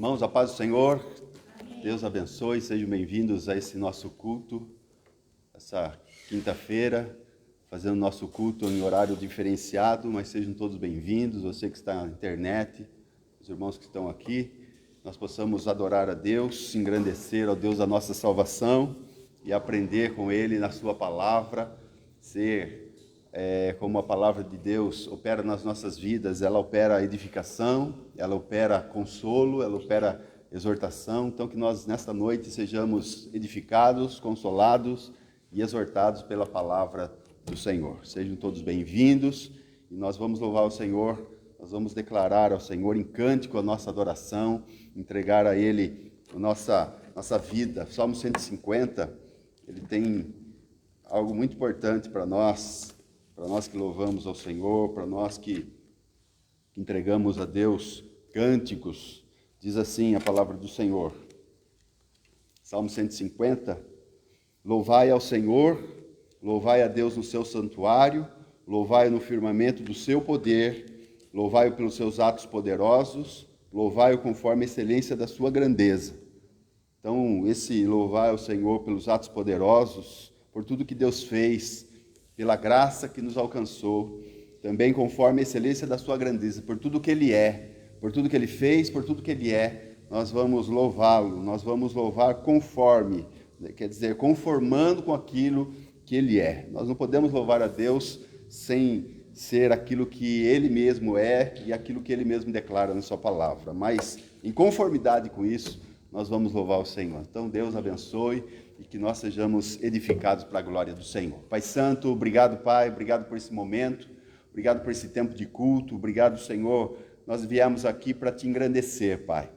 Irmãos, a paz do Senhor, Deus abençoe, sejam bem-vindos a esse nosso culto, essa quinta-feira, fazendo nosso culto em horário diferenciado, mas sejam todos bem-vindos, você que está na internet, os irmãos que estão aqui, nós possamos adorar a Deus, engrandecer ao Deus da nossa salvação e aprender com Ele na sua palavra, ser como a palavra de Deus opera nas nossas vidas, ela opera edificação, ela opera consolo, ela opera exortação. Então que nós nesta noite sejamos edificados, consolados e exortados pela palavra do Senhor. Sejam todos bem-vindos e nós vamos louvar o Senhor, nós vamos declarar ao Senhor em cântico a nossa adoração, entregar a Ele a nossa vida. Salmo 150, ele tem algo muito importante para nós que louvamos ao Senhor, para nós que entregamos a Deus cânticos. Diz assim a palavra do Senhor, Salmo 150, louvai ao Senhor, louvai a Deus no seu santuário, louvai-o no firmamento do seu poder, louvai-o pelos seus atos poderosos, louvai-o conforme a excelência da sua grandeza. Então, esse louvar ao Senhor pelos atos poderosos, por tudo que Deus fez, pela graça que nos alcançou, também conforme a excelência da sua grandeza, por tudo que Ele é, por tudo que Ele fez, por tudo que Ele é, nós vamos louvá-lo, nós vamos louvar conforme, quer dizer, conformando com aquilo que Ele é. Nós não podemos louvar a Deus sem ser aquilo que Ele mesmo é e aquilo que Ele mesmo declara na sua palavra, mas em conformidade com isso, nós vamos louvar o Senhor. Então Deus abençoe e que nós sejamos edificados para a glória do Senhor. Pai Santo, obrigado, Pai, obrigado por esse momento, obrigado por esse tempo de culto, obrigado, Senhor, nós viemos aqui para te engrandecer, Pai.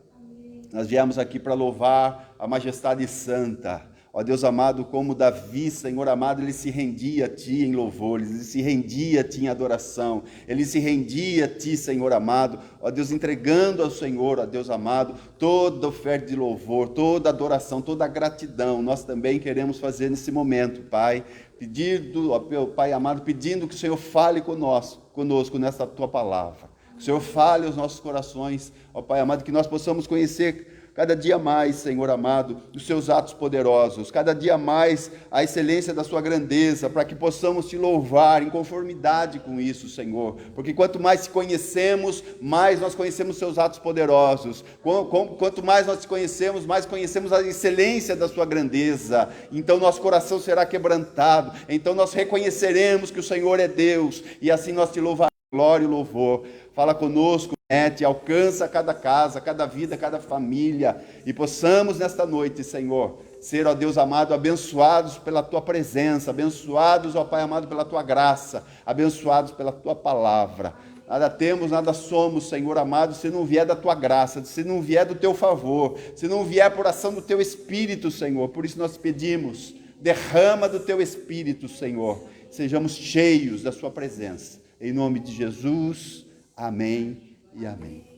Nós viemos aqui para louvar a majestade santa. Ó Deus amado, como Davi, Senhor amado, ele se rendia a Ti em louvores, ele se rendia a Ti em adoração, ele se rendia a Ti, Senhor amado, ó Deus, entregando ao Senhor, ó Deus amado, toda oferta de louvor, toda adoração, toda gratidão, nós também queremos fazer nesse momento, Pai, pedindo, ó Pai amado, pedindo que o Senhor fale conosco nessa Tua palavra, que o Senhor fale aos nossos corações, ó Pai amado, que nós possamos conhecer cada dia mais, Senhor amado, os seus atos poderosos, cada dia mais a excelência da sua grandeza, para que possamos te louvar em conformidade com isso, Senhor, porque quanto mais te conhecemos, mais nós conhecemos seus atos poderosos, quanto mais nós te conhecemos, mais conhecemos a excelência da sua grandeza, então nosso coração será quebrantado, então nós reconheceremos que o Senhor é Deus, e assim nós te louvaremos, glória e louvor. Fala conosco, alcança cada casa, cada vida, cada família, e possamos nesta noite, Senhor, ser, ó Deus amado, abençoados pela Tua presença, abençoados, ó Pai amado, pela Tua graça, abençoados pela Tua palavra. Nada temos, nada somos, Senhor amado, se não vier da Tua graça, se não vier do Teu favor, se não vier por ação do Teu Espírito, Senhor. Por isso nós pedimos, derrama do Teu Espírito, Senhor, sejamos cheios da Sua presença. Em nome de Jesus, amém e amém.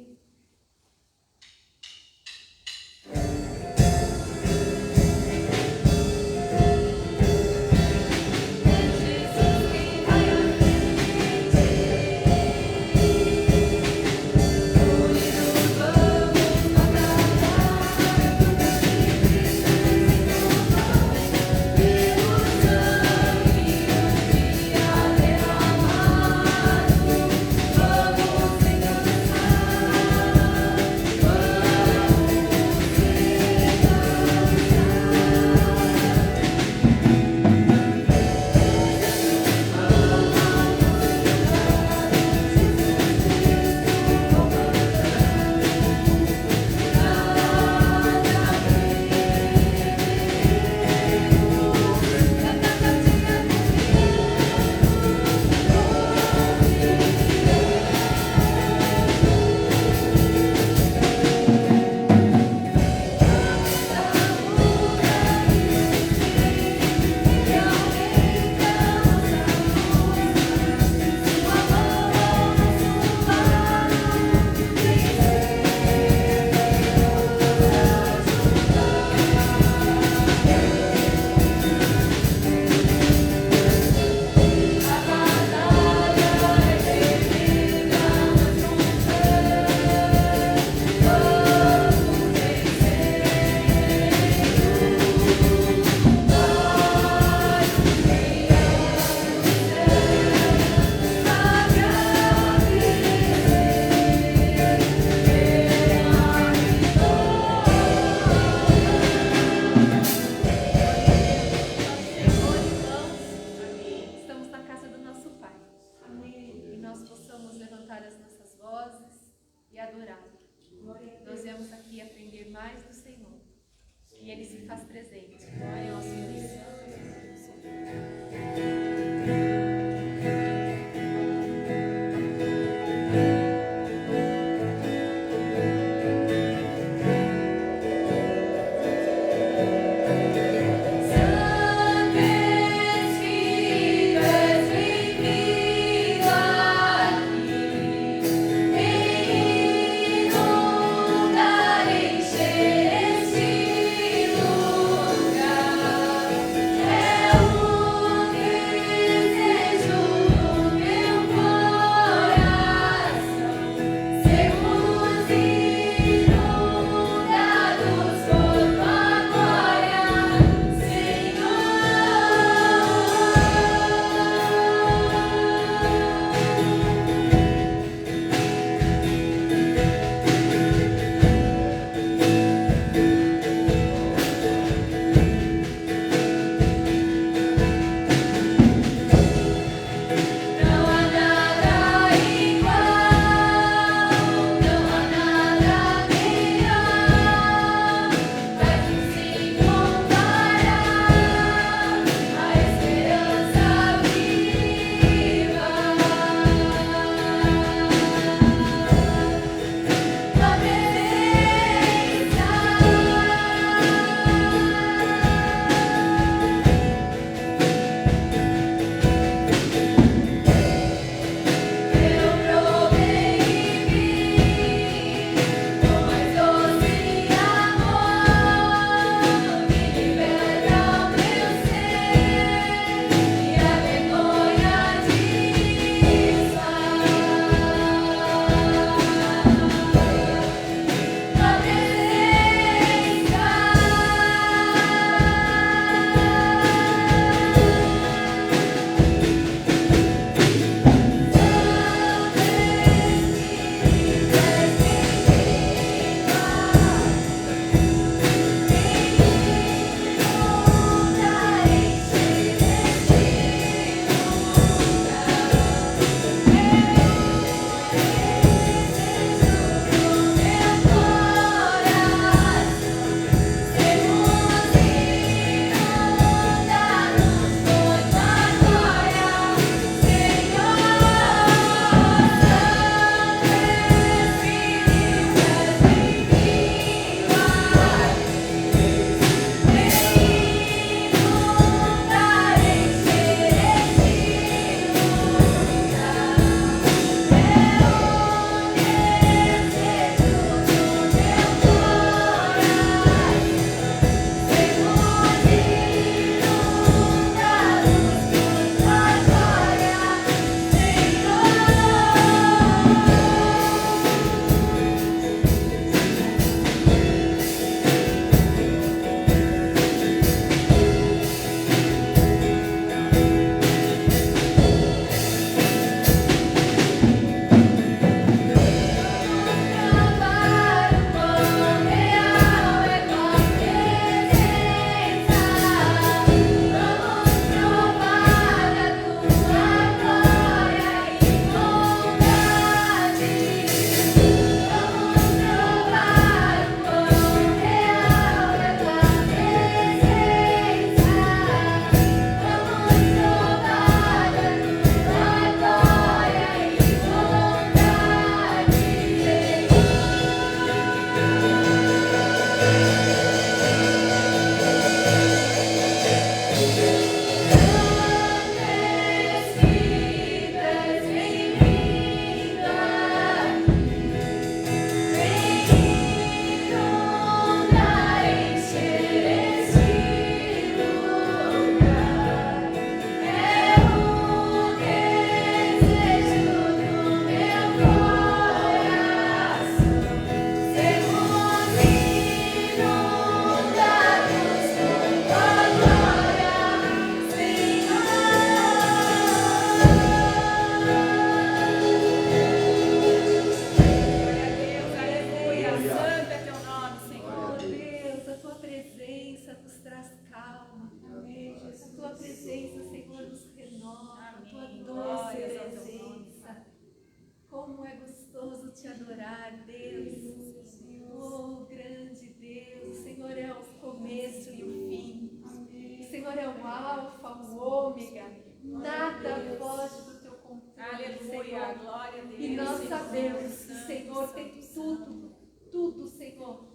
Senhor,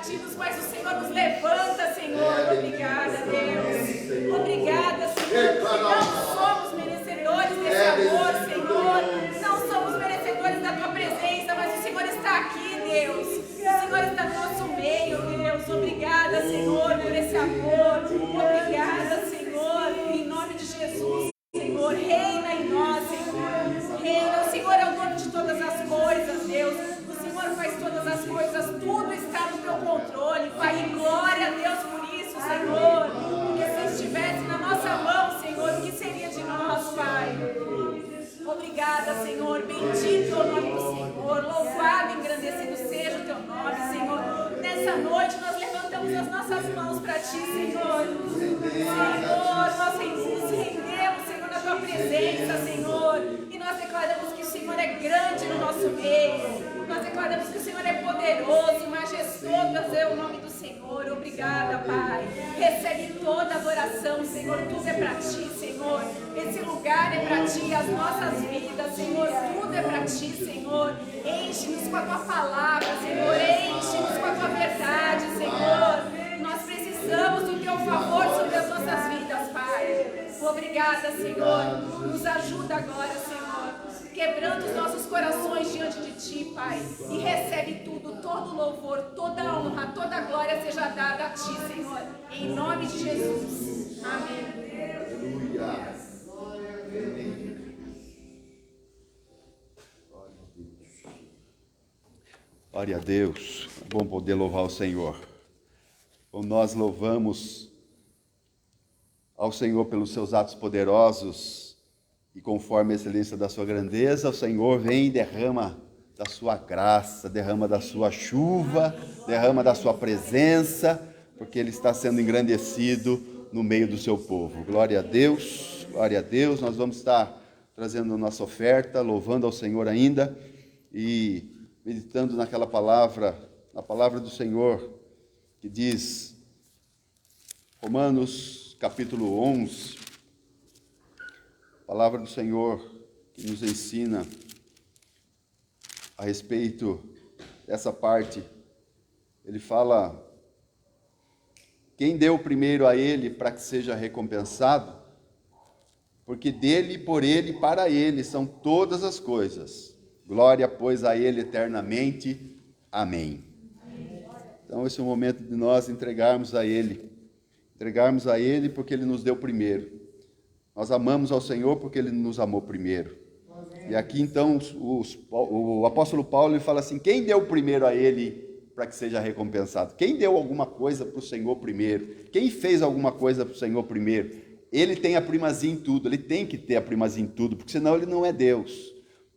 abatidos, mas o Senhor nos levanta, Senhor. Obrigada, Deus. Obrigada, Senhor, porque não somos merecedores desse amor, Senhor. Não somos merecedores da tua presença, mas o Senhor está aqui, Deus. O Senhor está no nosso meio, Deus. Obrigada, Senhor, por esse amor. Obrigada, Senhor, em nome de Jesus, Senhor. Reina em nós, Senhor. Reina. O Senhor é o dono de todas as coisas, Deus. O Senhor faz todas as coisas. Tudo está no teu controle, Pai. E glória a Deus por isso, Senhor. Porque se estivesse na nossa mão, Senhor, o que seria de nós, Pai? Obrigada, Senhor. Bendito é o nome do Senhor. Louvado e engrandecido seja o teu nome, Senhor. Nessa noite nós levantamos as nossas mãos para ti, Senhor. Senhor, nós nos rendemos, Senhor, na tua presença, Senhor. E nós declaramos que o Senhor é grande no nosso meio. Nós declaramos que o Senhor é poderoso, majestoso é o nome do Senhor. Obrigada, Pai. Recebe toda adoração, Senhor. Tudo é para ti, Senhor. Esse lugar é para ti, as nossas vidas, Senhor. Tudo é para ti, Senhor. Enche-nos com a tua palavra, Senhor. Enche-nos com a tua verdade, Senhor. Nós precisamos do teu favor sobre as nossas vidas, Pai. Obrigada, Senhor. Nos ajuda agora, Senhor. Quebrando os nossos corações diante de ti, Pai. E recebe tudo, todo louvor, toda honra, toda glória seja dada a ti, Senhor. Em nome de Jesus. Amém. Aleluia. Glória a Deus. É bom poder louvar o Senhor. Como nós louvamos ao Senhor pelos seus atos poderosos, e conforme a excelência da sua grandeza, o Senhor vem e derrama da sua graça, derrama da sua chuva, derrama da sua presença, porque Ele está sendo engrandecido no meio do seu povo. Glória a Deus, glória a Deus. Nós vamos estar trazendo a nossa oferta, louvando ao Senhor ainda e meditando naquela palavra, na palavra do Senhor, que diz, Romanos capítulo 11, palavra do Senhor que nos ensina a respeito dessa parte. Ele fala, quem deu primeiro a ele para que seja recompensado? Porque dele, por ele e para ele são todas as coisas. Glória, pois, a ele eternamente. Amém. Então esse é o momento de nós entregarmos a ele porque ele nos deu primeiro. Nós amamos ao Senhor porque Ele nos amou primeiro. E aqui então o apóstolo Paulo ele fala assim, quem deu primeiro a Ele para que seja recompensado? Quem deu alguma coisa para o Senhor primeiro? Quem fez alguma coisa para o Senhor primeiro? Ele tem a primazia em tudo, Ele tem que ter a primazia em tudo, porque senão Ele não é Deus.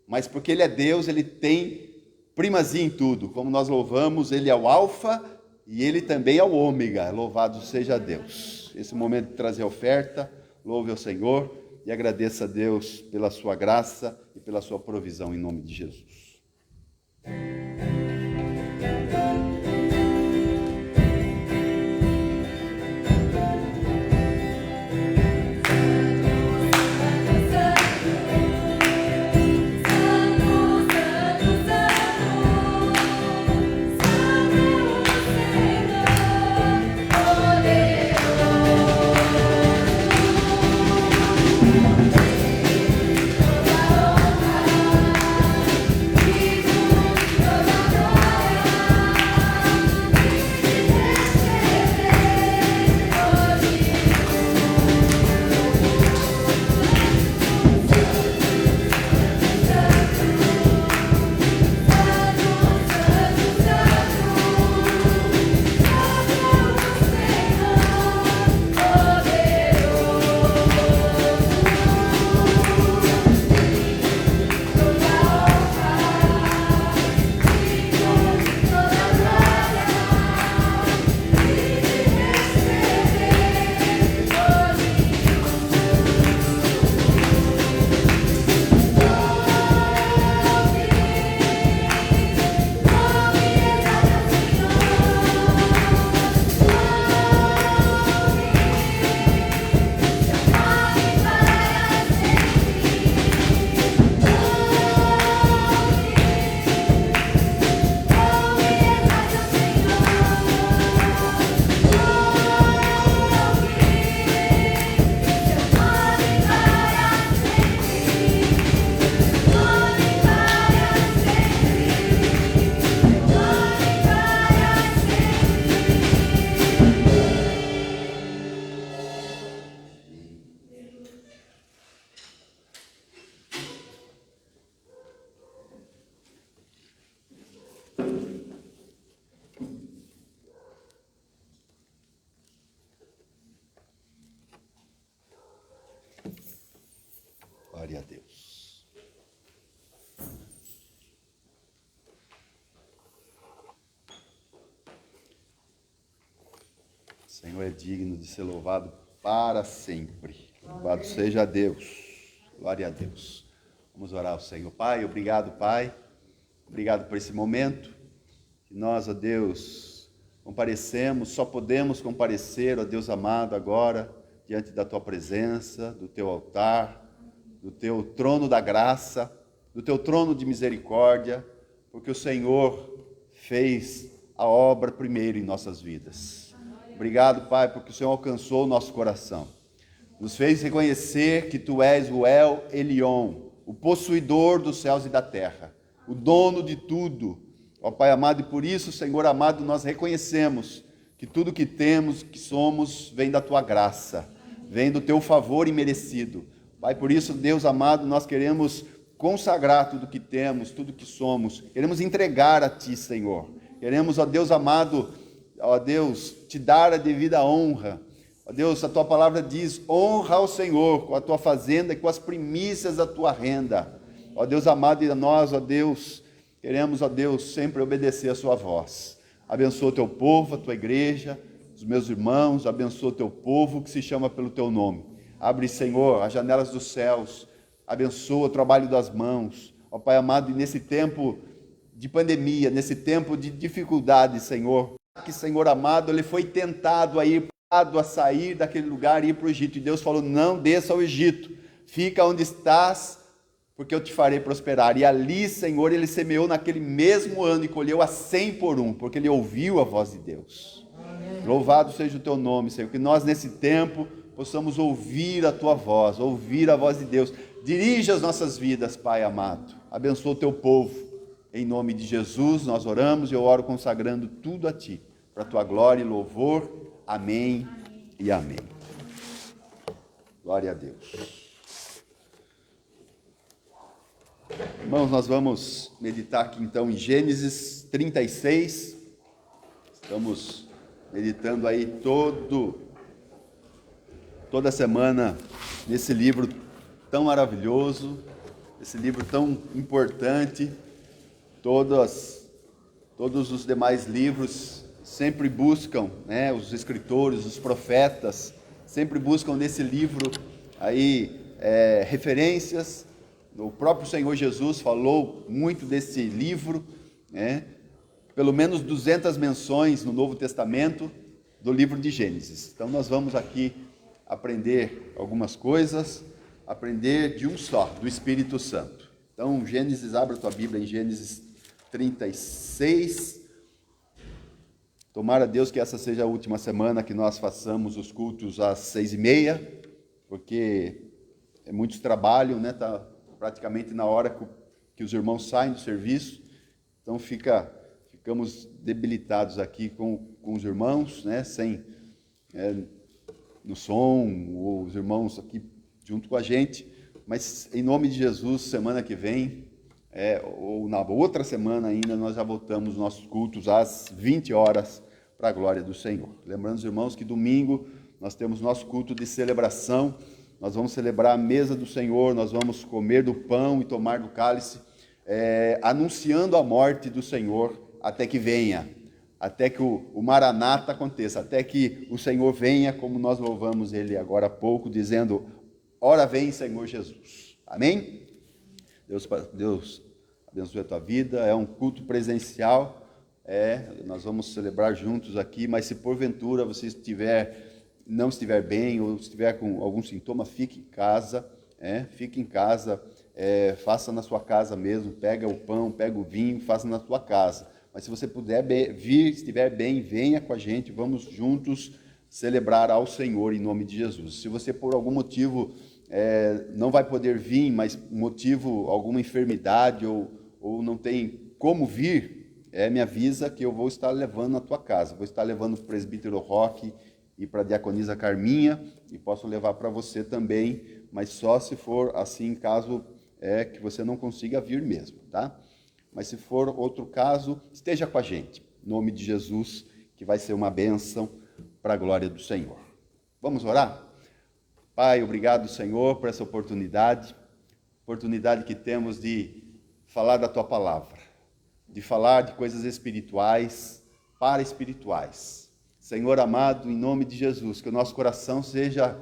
Mas porque Ele é Deus, Ele tem primazia em tudo. Como nós louvamos, Ele é o alfa e Ele também é o ômega. Louvado seja Deus. Esse momento de trazer a oferta, louve ao Senhor e agradeça a Deus pela sua graça e pela sua provisão em nome de Jesus. Toda Glória a Deus. O Senhor é digno de ser louvado para sempre. Louvado seja Deus. Glória a Deus. Vamos orar ao Senhor. Pai, obrigado, Pai. Obrigado por esse momento. Que nós, ó Deus, comparecemos, só podemos comparecer, ó Deus amado, agora, diante da Tua presença, do Teu altar, do Teu trono da graça, do Teu trono de misericórdia, porque o Senhor fez a obra primeiro em nossas vidas. Obrigado, Pai, porque o Senhor alcançou o nosso coração. Nos fez reconhecer que Tu és o El Elyon, o possuidor dos céus e da terra, o dono de tudo. Ó Pai amado, e por isso, Senhor amado, nós reconhecemos que tudo que temos, que somos, vem da Tua graça, vem do Teu favor imerecido. Pai, por isso, Deus amado, nós queremos consagrar tudo que temos, tudo que somos, queremos entregar a Ti, Senhor. Queremos, ó Deus amado, ó Deus, Te dar a devida honra. Ó Deus, a Tua palavra diz, honra ao Senhor com a Tua fazenda e com as primícias da Tua renda. Ó Deus amado, e a nós, ó Deus, queremos, ó Deus, sempre obedecer a Sua voz. Abençoa o Teu povo, a Tua igreja, os meus irmãos, abençoa o Teu povo que se chama pelo Teu nome. Abre, Senhor, as janelas dos céus, abençoa o trabalho das mãos. Ó Pai amado, e nesse tempo de pandemia, nesse tempo de dificuldade, Senhor, que, Senhor amado, ele foi tentado a sair daquele lugar e ir para o Egito. E Deus falou, não desça ao Egito, fica onde estás, porque eu te farei prosperar. E ali, Senhor, ele semeou naquele mesmo ano e colheu a 100 por um, porque ele ouviu a voz de Deus. Amém. Louvado seja o Teu nome, Senhor, que nós nesse tempo possamos ouvir a Tua voz, ouvir a voz de Deus. Dirige as nossas vidas, Pai amado. Abençoa o Teu povo. Em nome de Jesus nós oramos e eu oro consagrando tudo a Ti, para a Tua glória e louvor. Amém e amém. Glória a Deus. Irmãos, nós vamos meditar aqui então em Gênesis 36. Estamos meditando aí toda semana nesse livro tão maravilhoso, esse livro tão importante. Todos os demais livros sempre buscam, né, os escritores, os profetas, sempre buscam nesse livro aí referências. O próprio Senhor Jesus falou muito desse livro, né? Pelo menos 200 menções no Novo Testamento do livro de Gênesis. Então nós vamos aqui aprender algumas coisas, aprender de um só, do Espírito Santo. Então Gênesis, abra a tua Bíblia em Gênesis 36. Tomara Deus que essa seja a última semana que nós façamos os cultos às 6h30, porque é muito trabalho, né? Tá praticamente na hora que os irmãos saem do serviço, então ficamos debilitados aqui com os irmãos, né? Sem no som, os irmãos aqui junto com a gente, mas em nome de Jesus, semana que vem, ou na outra semana ainda, nós já voltamos os nossos cultos às 20 horas para a glória do Senhor. Lembrando os irmãos que domingo nós temos nosso culto de celebração. Nós vamos celebrar a mesa do Senhor, nós vamos comer do pão e tomar do cálice, anunciando a morte do Senhor até que venha, até que o Maranata aconteça, até que o Senhor venha, como nós louvamos Ele agora há pouco, dizendo, ora vem Senhor Jesus. Amém? Deus abençoe a tua vida, é um culto presencial, nós vamos celebrar juntos aqui, mas se porventura você não estiver bem ou estiver com algum sintoma, fique em casa, faça na sua casa mesmo, pega o pão, pega o vinho, faça na sua casa. Mas se você puder vir, estiver bem, venha com a gente, vamos juntos celebrar ao Senhor em nome de Jesus. Se você por algum motivo não vai poder vir, mas motivo, alguma enfermidade ou não tem como vir, me avisa que eu vou estar levando na tua casa, vou estar levando para o presbítero Roque e para a diaconisa Carminha, e posso levar para você também, mas só se for assim, caso que você não consiga vir mesmo, tá? Mas se for outro caso, esteja com a gente, em nome de Jesus, que vai ser uma bênção para a glória do Senhor. Vamos orar? Pai, obrigado, Senhor, por essa oportunidade. oportunidade que temos de falar da Tua palavra, de falar de coisas espirituais para espirituais. Senhor amado, em nome de Jesus, que o nosso coração seja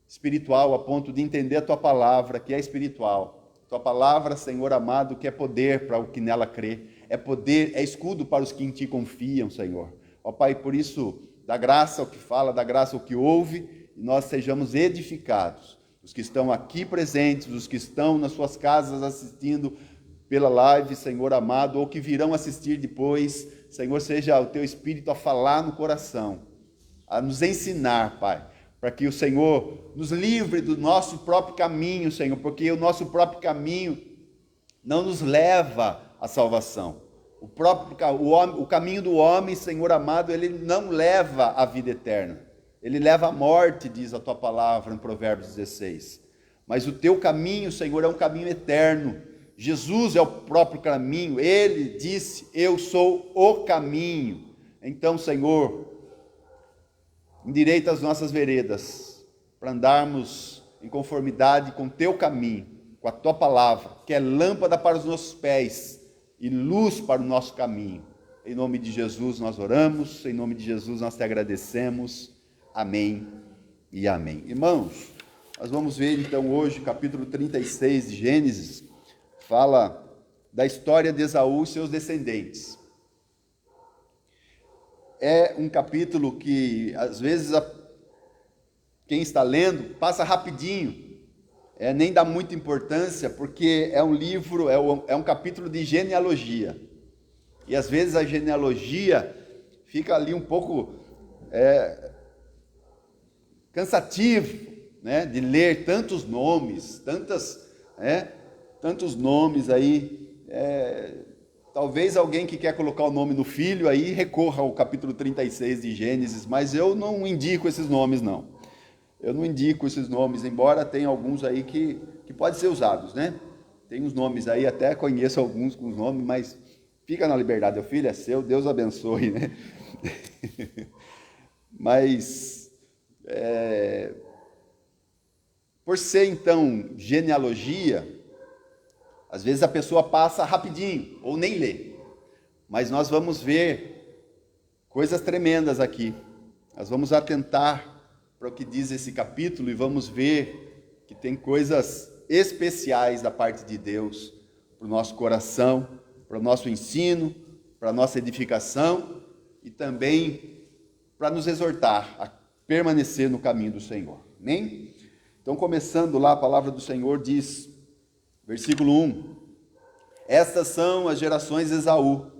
espiritual a ponto de entender a Tua palavra, que é espiritual. Tua palavra, Senhor amado, que é poder para o que nela crê, é poder, é escudo para os que em Ti confiam, Senhor. Ó Pai, por isso, dá graça ao que fala, dá graça ao que ouve, e nós sejamos edificados. Os que estão aqui presentes, os que estão nas suas casas assistindo pela live, Senhor amado, ou que virão assistir depois, Senhor, seja o Teu Espírito a falar no coração, a nos ensinar, Pai, para que o Senhor nos livre do nosso próprio caminho, Senhor, porque o nosso próprio caminho não nos leva à salvação. O caminho do homem, Senhor amado, ele não leva à vida eterna. Ele leva à morte, diz a Tua palavra em Provérbios 16. Mas o Teu caminho, Senhor, é um caminho eterno. Jesus é o próprio caminho. Ele disse, eu sou o caminho. Então, Senhor, endireita as nossas veredas, para andarmos em conformidade com o Teu caminho, com a Tua palavra, que é lâmpada para os nossos pés e luz para o nosso caminho. Em nome de Jesus nós oramos, em nome de Jesus nós Te agradecemos. Amém e amém. Irmãos, nós vamos ver então hoje o capítulo 36 de Gênesis, fala da história de Esaú e seus descendentes. É um capítulo que, às vezes, quem está lendo passa rapidinho, nem dá muita importância, porque é um livro, é um capítulo de genealogia. E, às vezes, a genealogia fica ali um pouco cansativo, né, de ler tantos nomes, tantos nomes aí. Talvez alguém que quer colocar o nome no filho aí recorra ao capítulo 36 de Gênesis, mas eu não indico esses nomes, não. Eu não indico esses nomes, embora tenha alguns aí que podem ser usados, né? Tem uns nomes aí, até conheço alguns com os nomes, mas fica na liberdade. O filho é seu, Deus abençoe, né? Mas, por ser então genealogia, às vezes a pessoa passa rapidinho, ou nem lê. Mas nós vamos ver coisas tremendas aqui. Nós vamos atentar para o que diz esse capítulo e vamos ver que tem coisas especiais da parte de Deus para o nosso coração, para o nosso ensino, para a nossa edificação e também para nos exortar a permanecer no caminho do Senhor. Amém? Então, começando lá, a palavra do Senhor diz, versículo 1, estas são as gerações de Esaú,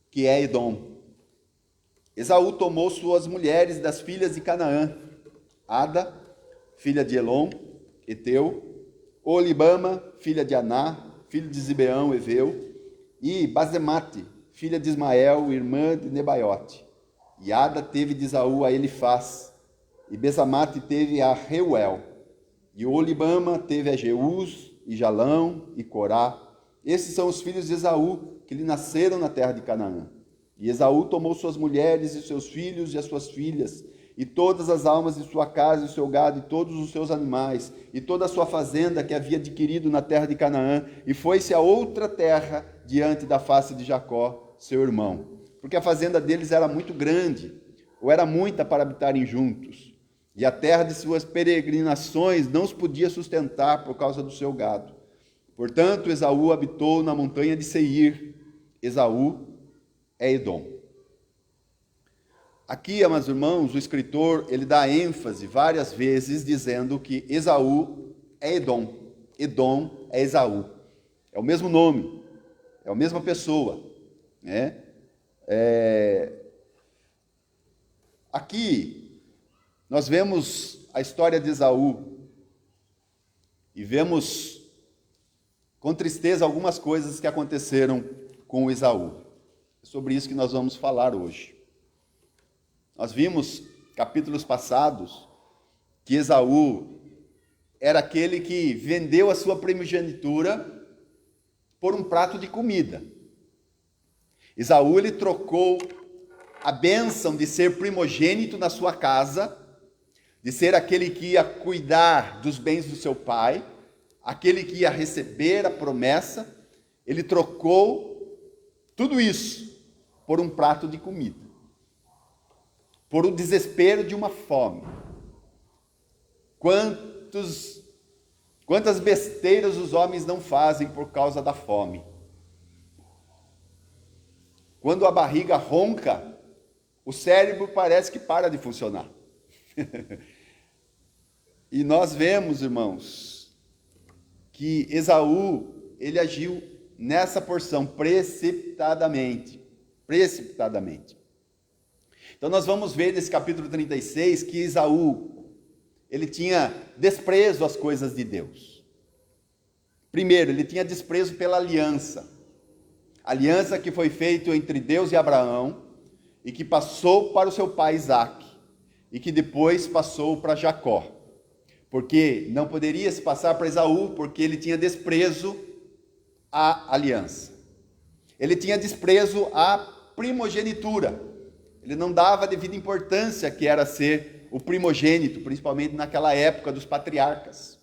que é Edom. Esaú tomou suas mulheres das filhas de Canaã, Ada, filha de Elon, Eteu, Olibama, filha de Aná, filho de Zibeão, Eveu, e Basemate, filha de Ismael, irmã de Nebaiote. E Ada teve de Esaú a Elifaz, e Basemate teve a Reuel, e Olibama teve a Jeús, e Jalão, e Corá. Esses são os filhos de Esaú, que lhe nasceram na terra de Canaã. E Esaú tomou suas mulheres, e seus filhos, e as suas filhas, e todas as almas de sua casa, e o seu gado, e todos os seus animais, e toda a sua fazenda que havia adquirido na terra de Canaã, e foi-se a outra terra diante da face de Jacó, seu irmão. Porque a fazenda deles era muito grande, ou era muita para habitarem juntos. E a terra de suas peregrinações não os podia sustentar por causa do seu gado. Portanto, Esaú habitou na montanha de Seir. Esaú é Edom. Aqui, amados irmãos, o escritor, ele dá ênfase várias vezes dizendo que Esaú é Edom. Edom é Esaú. É o mesmo nome, é a mesma pessoa, né? Aqui, nós vemos a história de Esaú e vemos com tristeza algumas coisas que aconteceram com Esaú. É sobre isso que nós vamos falar hoje. Nós vimos, capítulos passados, que Esaú era aquele que vendeu a sua primogenitura por um prato de comida. Esaú, ele trocou a bênção de ser primogênito na sua casa, de ser aquele que ia cuidar dos bens do seu pai, aquele que ia receber a promessa, ele trocou tudo isso por um prato de comida, por o desespero de uma fome. Quantas besteiras os homens não fazem por causa da fome? Quando a barriga ronca, o cérebro parece que para de funcionar. E nós vemos, irmãos, que Esaú, ele agiu nessa porção precipitadamente. Então nós vamos ver nesse capítulo 36 que Esaú, ele tinha desprezo às coisas de Deus. Primeiro, ele tinha desprezo pela aliança. Aliança que foi feita entre Deus e Abraão, e que passou para o seu pai Isaque, e que depois passou para Jacó. Porque não poderia se passar para Esaú, porque ele tinha desprezo à aliança. Ele tinha desprezo à primogenitura. Ele não dava a devida importância que era ser o primogênito, principalmente naquela época dos patriarcas.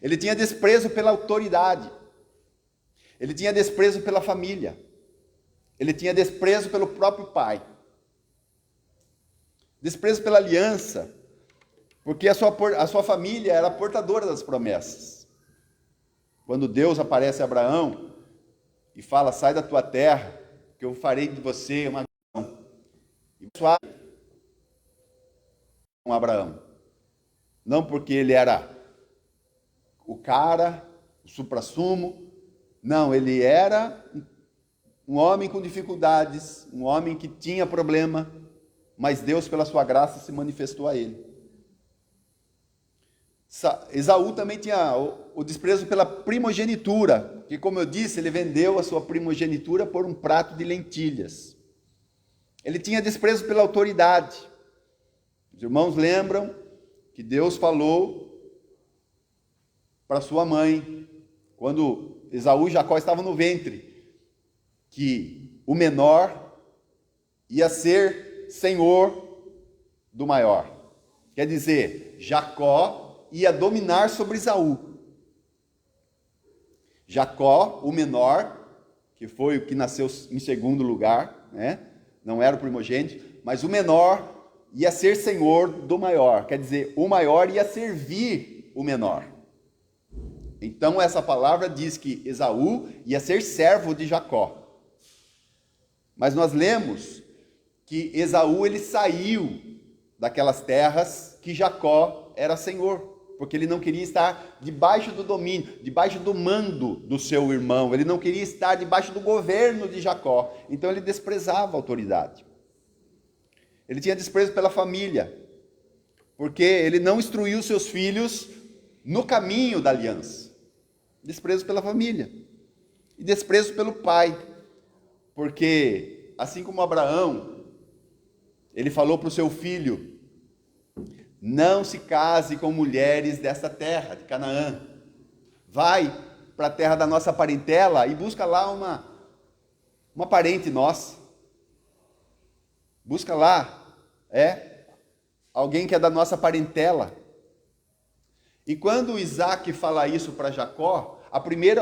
Ele tinha desprezo pela autoridade. Ele tinha desprezo pela família. Ele tinha desprezo pelo próprio pai. Desprezo pela aliança, porque a sua família era portadora das promessas. Quando Deus aparece a Abraão e fala: sai da tua terra, que eu farei de você uma nação. E com Abraão. Não porque ele era o cara, o suprassumo. Não, ele era um homem com dificuldades, um homem que tinha problema, mas Deus, pela sua graça, se manifestou a ele. Esaú também tinha o desprezo pela primogenitura, que, como eu disse, ele vendeu a sua primogenitura por um prato de lentilhas. Ele tinha desprezo pela autoridade. Os irmãos lembram que Deus falou para sua mãe, quando Esaú e Jacó estavam no ventre, que o menor ia ser senhor do maior. Quer dizer, Jacó ia dominar sobre Esaú. Jacó, o menor, que foi o que nasceu em segundo lugar, né? Não era o primogênito, mas o menor ia ser senhor do maior. Quer dizer, o maior ia servir o menor. Então essa palavra diz que Esaú ia ser servo de Jacó. Mas nós lemos que Esaú ele saiu daquelas terras que Jacó era senhor, porque ele não queria estar debaixo do domínio, debaixo do mando do seu irmão. Ele não queria estar debaixo do governo de Jacó. Então ele desprezava a autoridade. Ele tinha desprezo pela família, porque ele não instruiu seus filhos no caminho da aliança. Desprezo pela família. E desprezo pelo pai, porque assim como Abraão, ele falou para o seu filho: não se case com mulheres desta terra, de Canaã. Vai para a terra da nossa parentela e busca lá uma parente nossa. Busca lá, alguém que é da nossa parentela. E quando Isaque fala isso para Jacó, a primeira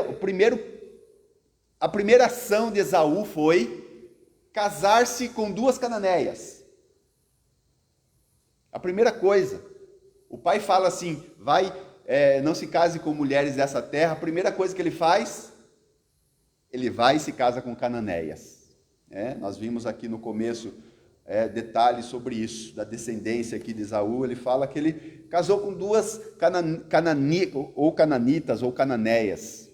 ação de Esaú foi casar-se com duas cananeias. A primeira coisa, o pai fala assim: não se case com mulheres dessa terra. A primeira coisa que ele faz, ele vai e se casa com cananeias. Nós vimos aqui no começo detalhes sobre isso, da descendência aqui de Esaú. Ele fala que ele casou com duas cananitas ou cananeias.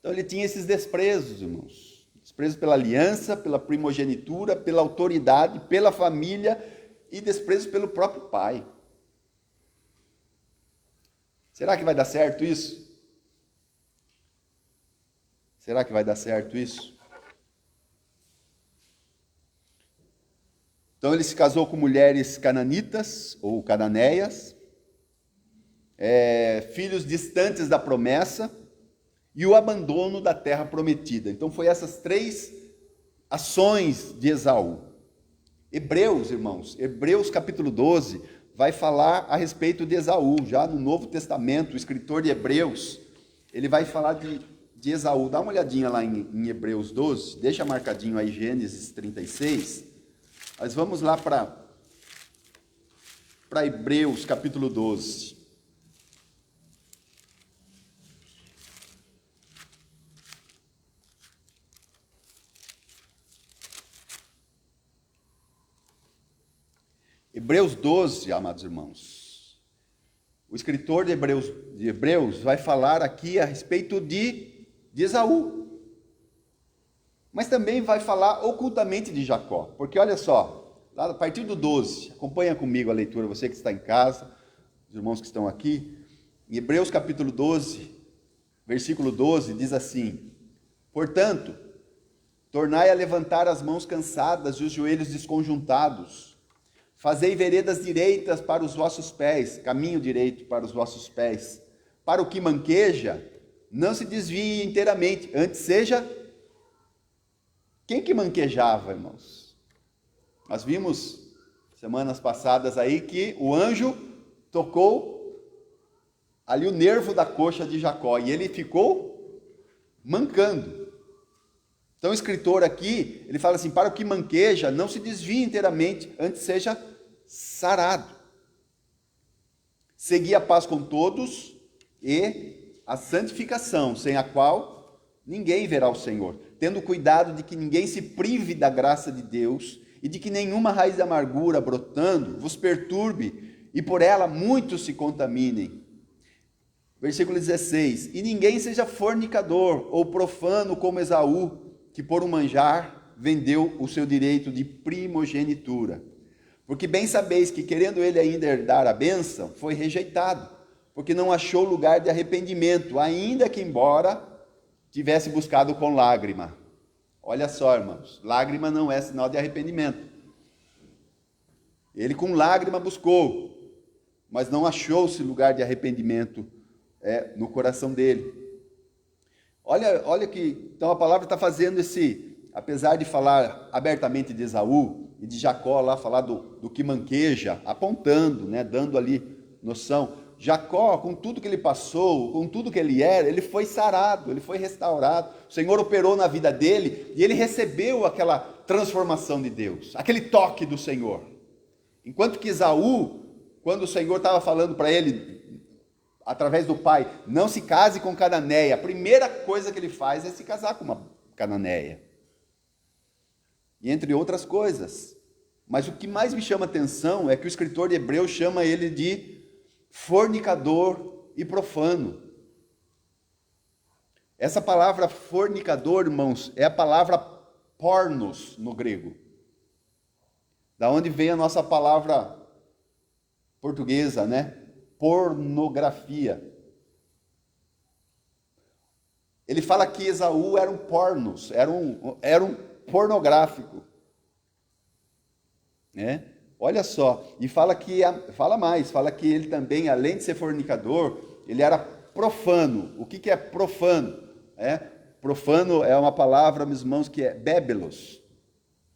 Então ele tinha esses desprezos, irmãos. Desprezo pela aliança, pela primogenitura, pela autoridade, pela família, e desprezo pelo próprio pai. Será que vai dar certo isso? Será que vai dar certo isso? Então ele se casou com mulheres cananitas ou cananeias, filhos distantes da promessa, e o abandono da terra prometida. Então foi essas três ações de Esaú. Hebreus, irmãos, Hebreus capítulo 12, vai falar a respeito de Esaú. Já no Novo Testamento, o escritor de Hebreus, ele vai falar de Esaú. Dá uma olhadinha lá em Hebreus 12, deixa marcadinho aí Gênesis 36. Nós vamos lá para Hebreus capítulo 12. Hebreus 12, amados irmãos. O escritor de Hebreus vai falar aqui a respeito de Esaú. Mas também vai falar ocultamente de Jacó. Porque olha só, lá a partir do 12, acompanha comigo a leitura, você que está em casa, os irmãos que estão aqui. Em Hebreus capítulo 12, versículo 12, diz assim: portanto, tornai a levantar as mãos cansadas e os joelhos desconjuntados. Fazei veredas direitas para os vossos pés, caminho direito para os vossos pés. Para o que manqueja, não se desvie inteiramente, antes seja... Quem que manquejava, irmãos? Nós vimos semanas passadas aí que o anjo tocou ali o nervo da coxa de Jacó e ele ficou mancando. Então o escritor aqui, ele fala assim, para o que manqueja, não se desvie inteiramente, antes seja sarado. Segui a paz com todos e a santificação, sem a qual ninguém verá o Senhor, tendo cuidado de que ninguém se prive da graça de Deus e de que nenhuma raiz de amargura brotando vos perturbe e por ela muitos se contaminem. Versículo 16, e ninguém seja fornicador ou profano como Esaú, que por um manjar vendeu o seu direito de primogenitura. Porque bem sabeis que, querendo ele ainda herdar a bênção, foi rejeitado, porque não achou lugar de arrependimento, ainda que embora tivesse buscado com lágrima. Olha só, irmãos, lágrima não é sinal de arrependimento. Ele com lágrima buscou, mas não achou-se lugar de arrependimento no coração dele. Olha que, então a palavra está fazendo apesar de falar abertamente de Esaú e de Jacó lá, falar do que manqueja, apontando, né, dando ali noção. Jacó, com tudo que ele passou, com tudo que ele era, ele foi sarado, ele foi restaurado. O Senhor operou na vida dele e ele recebeu aquela transformação de Deus, aquele toque do Senhor. Enquanto que Esaú, quando o Senhor estava falando para ele, através do pai, não se case com cananeia, a primeira coisa que ele faz é se casar com uma cananeia. E entre outras coisas. Mas o que mais me chama atenção é que o escritor de Hebreus chama ele de fornicador e profano. Essa palavra fornicador, irmãos, é a palavra pornos no grego. Da onde vem a nossa palavra portuguesa, né? Pornografia. Ele fala que Esaú era um pornos, era um pornográfico, né? Olha só, e fala que ele também, além de ser fornicador, ele era profano. O que é profano? Profano é uma palavra, meus irmãos, que é bébelos,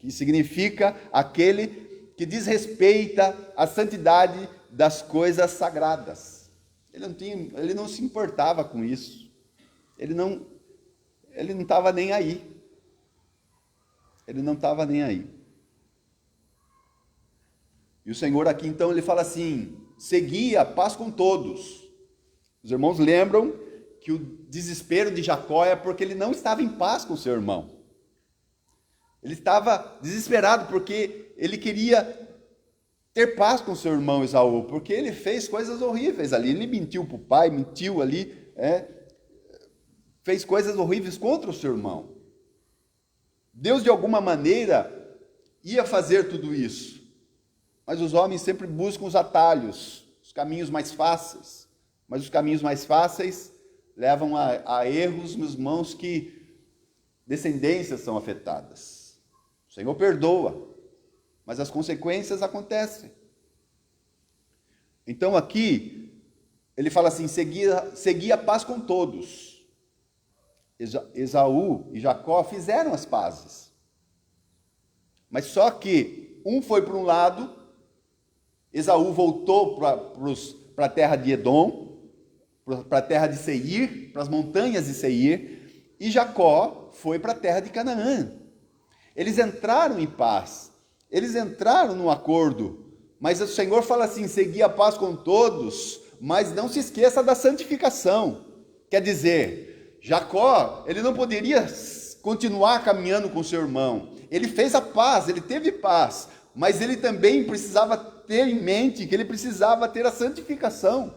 que significa aquele que desrespeita a santidade das coisas sagradas. Ele não se importava com isso. Ele não estava nem aí. Ele não estava nem aí. E o Senhor aqui então ele fala assim: segui a paz com todos. Os irmãos lembram que o desespero de Jacó é porque ele não estava em paz com seu irmão. Ele estava desesperado porque ele queria ter paz com seu irmão Esaú, porque ele fez coisas horríveis ali. Ele mentiu para o pai, mentiu ali, fez coisas horríveis contra o seu irmão. Deus, de alguma maneira, ia fazer tudo isso. Mas os homens sempre buscam os atalhos, os caminhos mais fáceis. Mas os caminhos mais fáceis levam a erros, meus irmãos, que descendências são afetadas. O Senhor perdoa, mas as consequências acontecem. Então aqui, ele fala assim, segui a paz com todos. Esaú e Jacó fizeram as pazes. Mas só que um foi para um lado Esaú voltou para a terra de Edom, para a terra de Seir, para as montanhas de Seir, e Jacó foi para a terra de Canaã. Eles entraram em paz, eles entraram num acordo, mas o Senhor fala assim: segui a paz com todos, mas não se esqueça da santificação. Quer dizer, Jacó, ele não poderia continuar caminhando com seu irmão. Ele fez a paz, ele teve paz, mas ele também precisava ter em mente que ele precisava ter a santificação.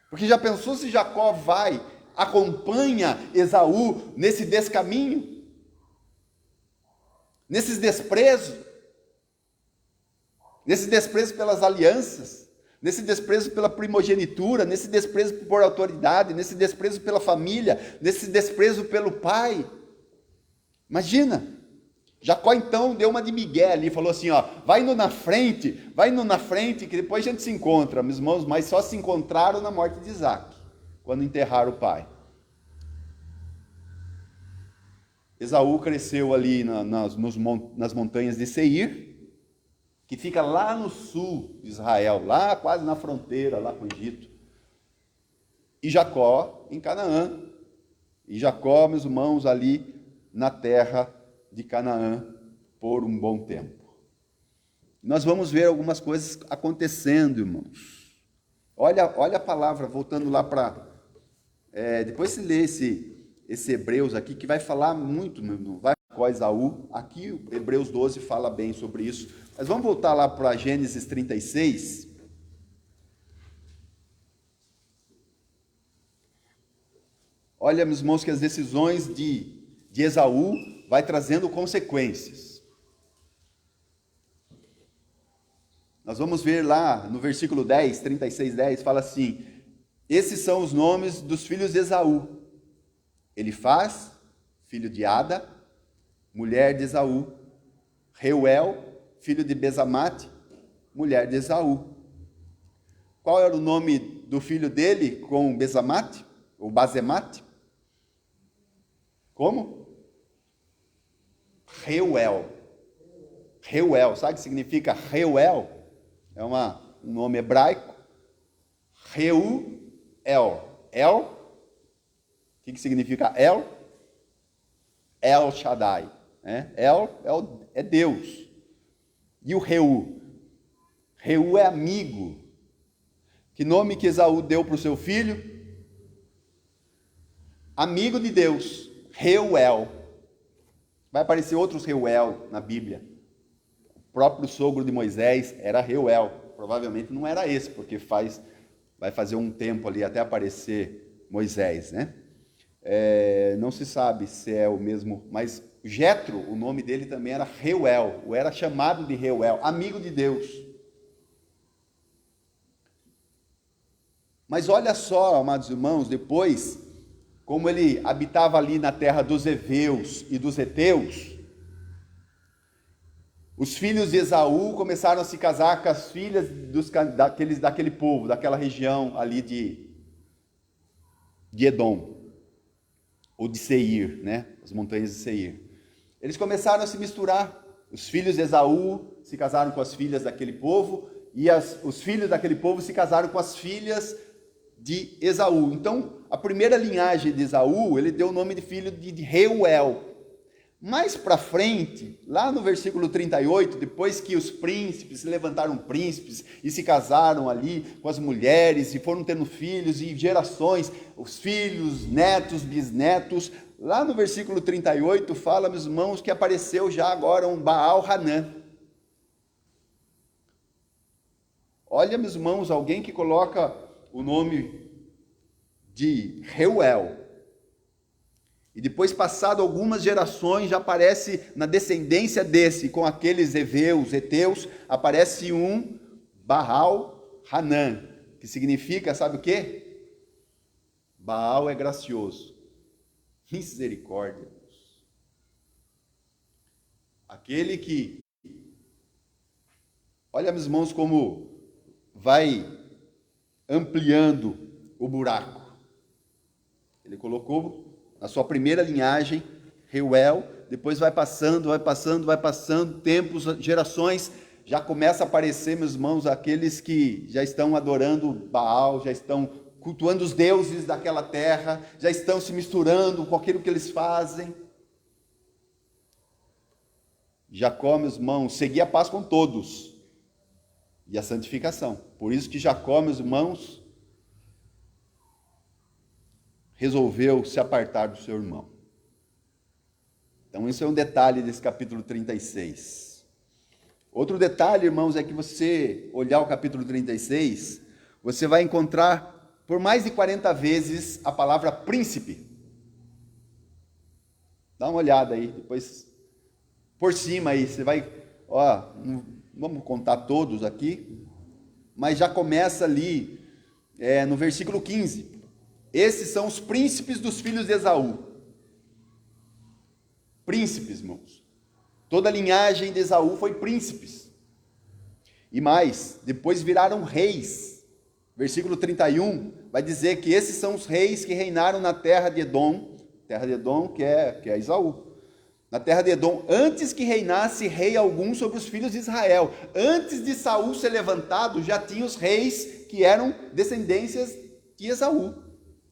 Porque já pensou se Jacó acompanha Esaú nesse descaminho? Nesses desprezo pelas alianças, nesse desprezo pela primogenitura, nesse desprezo por autoridade, nesse desprezo pela família, nesse desprezo pelo pai. Imagina, Jacó então deu uma de migué ali, falou assim, vai indo na frente, que depois a gente se encontra. Meus irmãos, mas só se encontraram na morte de Isaac, quando enterraram o pai. Esaú cresceu ali nas montanhas de Seir, que fica lá no sul de Israel, lá quase na fronteira, lá com o Egito. E Jacó em Canaã. E Jacó, meus irmãos, ali na terra de Canaã por um bom tempo. Nós vamos ver algumas coisas acontecendo, irmãos. Olha a palavra, voltando lá para... depois se lê esse Hebreus aqui, que vai falar muito, meu irmão, vai com Esaú. Aqui o Hebreus 12 fala bem sobre isso. Mas vamos voltar lá para Gênesis 36. Olha, meus irmãos, que as decisões de Esaú vai trazendo consequências. Nós vamos ver lá no versículo 10, 36, 10, fala assim: esses são os nomes dos filhos de Esaú. Elifaz, filho de Ada, mulher de Esaú. Reuel, filho de Bezamate, mulher de Esaú. Qual era o nome do filho dele com Bezamate? Ou Bazemate? Como? Reuel. Reuel, sabe o que significa Reuel? É um nome hebraico. Reuel. El. O que significa El? El Shaddai. El é Deus. E o Reu? Reu é amigo. Que nome que Esaú deu para o seu filho? Amigo de Deus. Reuel. Vai aparecer outros Reuel na Bíblia. O próprio sogro de Moisés era Reuel. Provavelmente não era esse, porque vai fazer um tempo ali até aparecer Moisés, né? Não se sabe se é o mesmo, mas Jetro, o nome dele também era Reuel, ou era chamado de Reuel, amigo de Deus. Mas olha só, amados irmãos, depois, como ele habitava ali na terra dos heveus e dos heteus, os filhos de Esaú começaram a se casar com as filhas daquele povo, daquela região ali de Edom, ou de Seir, né? As montanhas de Seir. Eles começaram a se misturar. Os filhos de Esaú se casaram com as filhas daquele povo, e os filhos daquele povo se casaram com as filhas de Esaú. Então, a primeira linhagem de Esaú, ele deu o nome de filho de Reuel. Mais para frente, lá no versículo 38, depois que os príncipes se levantaram príncipes e se casaram ali com as mulheres e foram tendo filhos e gerações, os filhos, netos, bisnetos, lá no versículo 38 fala, meus irmãos, que apareceu já agora um Baal-Hanã. Olha, meus irmãos, alguém que coloca o nome de Reuel, e depois, passado algumas gerações, já aparece na descendência desse, com aqueles heteus, aparece um Baal-Hanã, que significa, sabe o quê? Baal é gracioso. Misericórdia. Aquele que, olha, meus irmãos, como vai ampliando o buraco. Ele colocou na sua primeira linhagem, Reuel, depois vai passando, tempos, gerações, já começa a aparecer, meus irmãos, aqueles que já estão adorando Baal, já estão cultuando os deuses daquela terra, já estão se misturando com aquilo que eles fazem. Jacó, meus irmãos, seguia a paz com todos e a santificação. Por isso que Jacó, meus irmãos, resolveu se apartar do seu irmão. Então, isso é um detalhe desse capítulo 36. Outro detalhe, irmãos, é que você olhar o capítulo 36, você vai encontrar por mais de 40 vezes a palavra príncipe. Dá uma olhada aí, depois por cima aí, você vai, não vamos contar todos aqui, mas já começa ali no versículo 15. Esses são os príncipes dos filhos de Esaú. Príncipes, irmãos. Toda a linhagem de Esaú foi príncipes. E mais, depois viraram reis. Versículo 31 vai dizer que esses são os reis que reinaram na terra de Edom que é Esaú. Na terra de Edom, antes que reinasse rei algum sobre os filhos de Israel. Antes de Saul ser levantado, já tinha os reis que eram descendências de Esaú.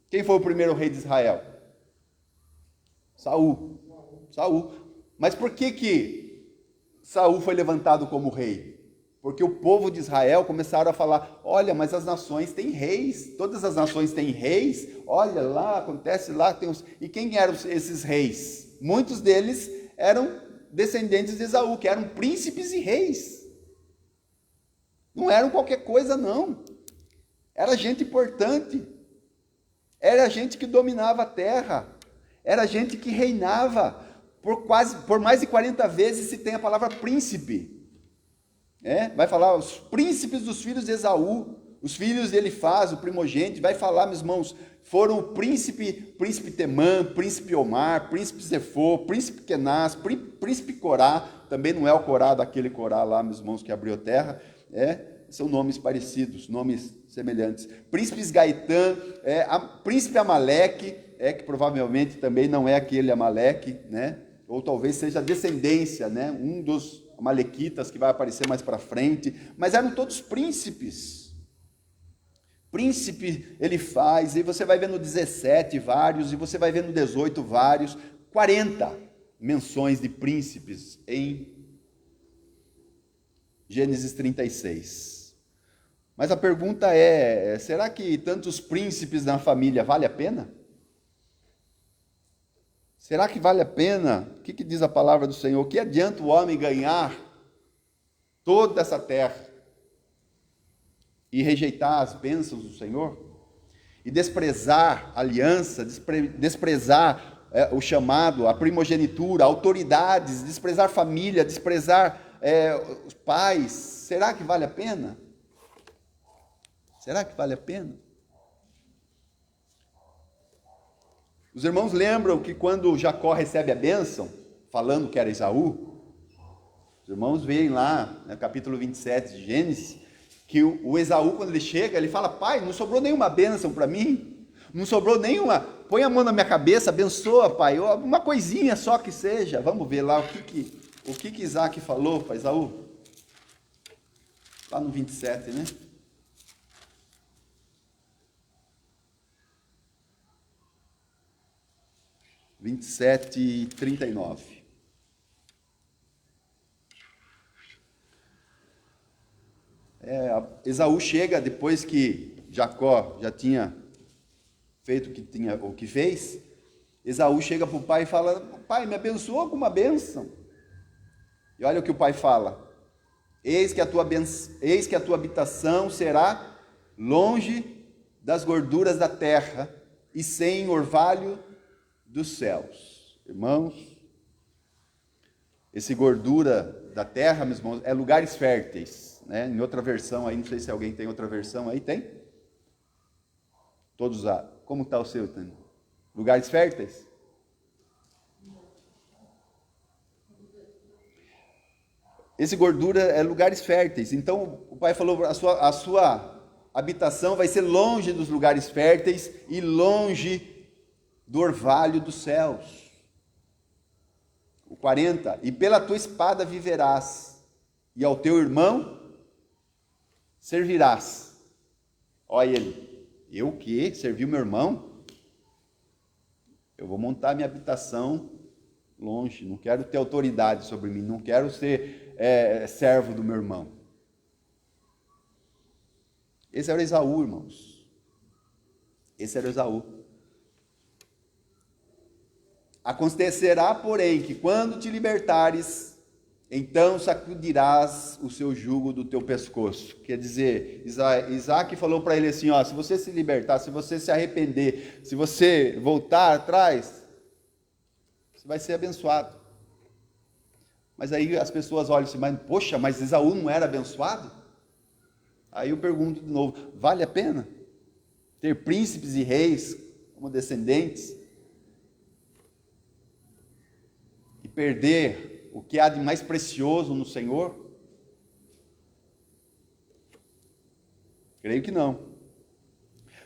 Quem foi o primeiro rei de Israel? Saul. Mas por que Saul foi levantado como rei? Porque o povo de Israel começaram a falar, olha, mas as nações têm reis, todas as nações têm reis, olha lá, acontece lá, tem os... E quem eram esses reis? Muitos deles eram descendentes de Esaú, que eram príncipes e reis. Não eram qualquer coisa, não. Era gente importante. Era gente que dominava a terra. Era gente que reinava. Por mais de 40 vezes se tem a palavra príncipe. Vai falar os príncipes dos filhos de Esaú, os filhos de Elifaz, o primogênito. Vai falar, meus irmãos, foram o príncipe Temã, príncipe Omar, príncipe Zefô, príncipe Kenaz, príncipe Corá. Também não é o Corá daquele Corá lá, meus irmãos, que abriu a terra. São nomes parecidos, nomes semelhantes. Príncipes Gaitã, príncipe Amaleque, que provavelmente também não é aquele Amaleque, ou talvez seja a descendência, um dos amalequitas que vai aparecer mais para frente, mas eram todos príncipes. Príncipe Elifaz, e você vai ver no 17 vários, e você vai ver no 18 vários, 40 menções de príncipes em Gênesis 36. Mas a pergunta é, será que tantos príncipes na família vale a pena? Será que vale a pena? O que diz a palavra do Senhor? Que adianta o homem ganhar toda essa terra e rejeitar as bênçãos do Senhor? E desprezar a aliança, desprezar o chamado, a primogenitura, autoridades, desprezar família, desprezar os pais? Será que vale a pena? Será que vale a pena? Os irmãos lembram que quando Jacó recebe a bênção, falando que era Esaú, os irmãos veem lá, no capítulo 27 de Gênesis, que o Esaú, quando ele chega, ele fala, pai, não sobrou nenhuma bênção para mim, não sobrou nenhuma, põe a mão na minha cabeça, abençoa, pai, uma coisinha só que seja. Vamos ver lá o que Isaac falou para Esaú, lá no 27, né? 27 e 39. Esaú chega depois que Jacó já tinha feito o que fez. Esaú chega para o pai e fala, pai, me abençoa com uma bênção. E olha o que o pai fala, eis que a tua habitação será longe das gorduras da terra e sem orvalho dos céus. Irmãos, esse gordura da terra, meus irmãos, é lugares férteis, Em outra versão aí, não sei se alguém tem outra versão aí, tem? Todos lá. Como está o seu, Tânia? Lugares férteis? Esse gordura é lugares férteis. Então, o pai falou, a sua habitação vai ser longe dos lugares férteis e longe do orvalho dos céus. O 40, e pela tua espada viverás, e ao teu irmão servirás. Olha ele, eu o quê? Servir o meu irmão? Eu vou montar minha habitação longe, não quero ter autoridade sobre mim, não quero ser servo do meu irmão. Esse era Esaú, irmãos. Esse era Esaú. Acontecerá, porém, que quando te libertares, então sacudirás o seu jugo do teu pescoço. Quer dizer, Isaac falou para ele assim, ó, se você se libertar, se você se arrepender, se você voltar atrás, você vai ser abençoado. Mas aí as pessoas olham assim, poxa, mas Esaú não era abençoado? Aí eu pergunto de novo, vale a pena ter príncipes e reis como descendentes e perder o que há de mais precioso no Senhor? Creio que não.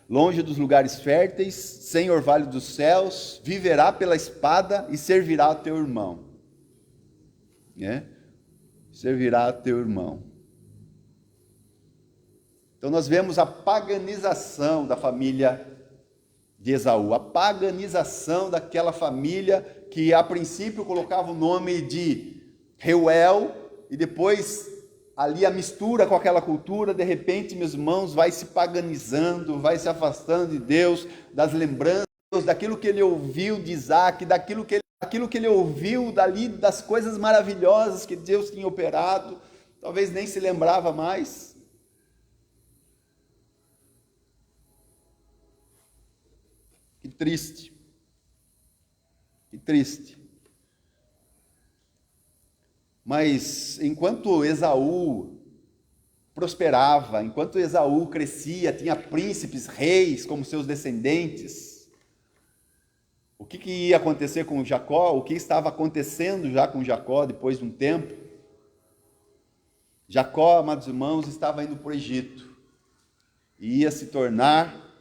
Longe dos lugares férteis, sem orvalho dos céus, viverá pela espada e servirá ao teu irmão. Servirá ao teu irmão. Então nós vemos a paganização da família de Esaú, a paganização daquela família que a princípio colocava o nome de Reuel, e depois ali a mistura com aquela cultura, de repente, meus irmãos, vai se paganizando, vai se afastando de Deus, das lembranças, daquilo que ele ouviu de Isaac, daquilo que ele ouviu dali, das coisas maravilhosas que Deus tinha operado, talvez nem se lembrava mais. Que triste, que triste. Mas enquanto Esaú prosperava, enquanto Esaú crescia, tinha príncipes, reis como seus descendentes, o que ia acontecer com Jacó? O que estava acontecendo já com Jacó depois de um tempo? Jacó, amados irmãos, estava indo para o Egito e ia se tornar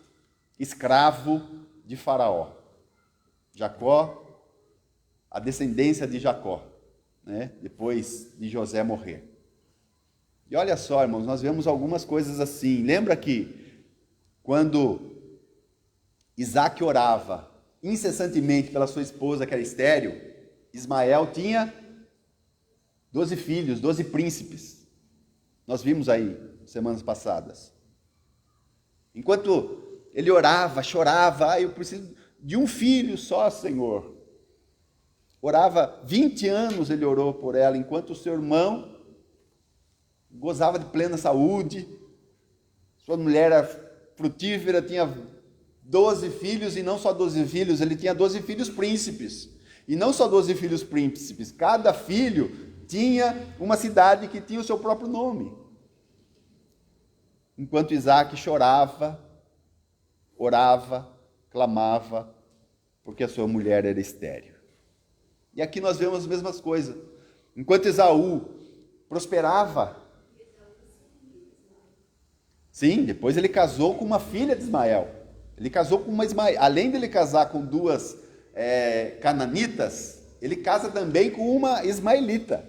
escravo de Faraó. Jacó, a descendência de Jacó, depois de José morrer. E olha só, irmãos, nós vemos algumas coisas assim. Lembra que quando Isaac orava incessantemente pela sua esposa, que era estéril, Ismael tinha 12 filhos, 12 príncipes. Nós vimos aí semanas passadas. Enquanto ele orava, chorava, eu preciso de um filho só, Senhor. Orava, 20 anos ele orou por ela, enquanto o seu irmão gozava de plena saúde, sua mulher era frutífera, tinha 12 filhos, e não só 12 filhos, ele tinha 12 filhos príncipes. E não só 12 filhos príncipes, cada filho tinha uma cidade que tinha o seu próprio nome. Enquanto Isaac chorava, orava, clamava, porque a sua mulher era estéril. E aqui nós vemos as mesmas coisas. Enquanto Esaú prosperava, sim, depois ele casou com uma filha de Ismael. Ele casou com uma Ismael. Além de ele casar com duas cananitas, ele casa também com uma ismaelita.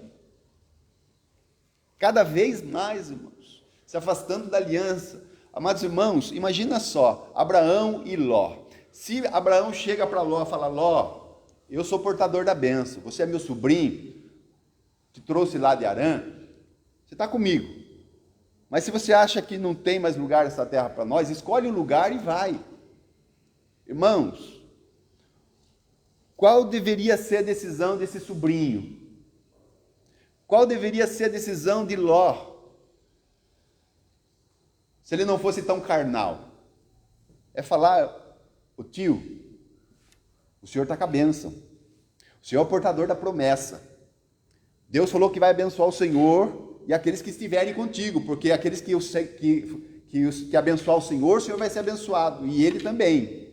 Cada vez mais, irmãos, se afastando da aliança. Amados irmãos, imagina só, Abraão e Ló. Se Abraão chega para Ló e fala, Ló, eu sou portador da bênção, você é meu sobrinho, te trouxe lá de Harã, você está comigo. Mas se você acha que não tem mais lugar nessa terra para nós, escolhe um lugar e vai. Irmãos, qual deveria ser a decisão desse sobrinho? Qual deveria ser a decisão de Ló? Se ele não fosse tão carnal. É falar, o tio, o senhor está com a bênção. O senhor é o portador da promessa. Deus falou que vai abençoar o Senhor e aqueles que estiverem contigo, porque aqueles que abençoar o Senhor vai ser abençoado, e ele também.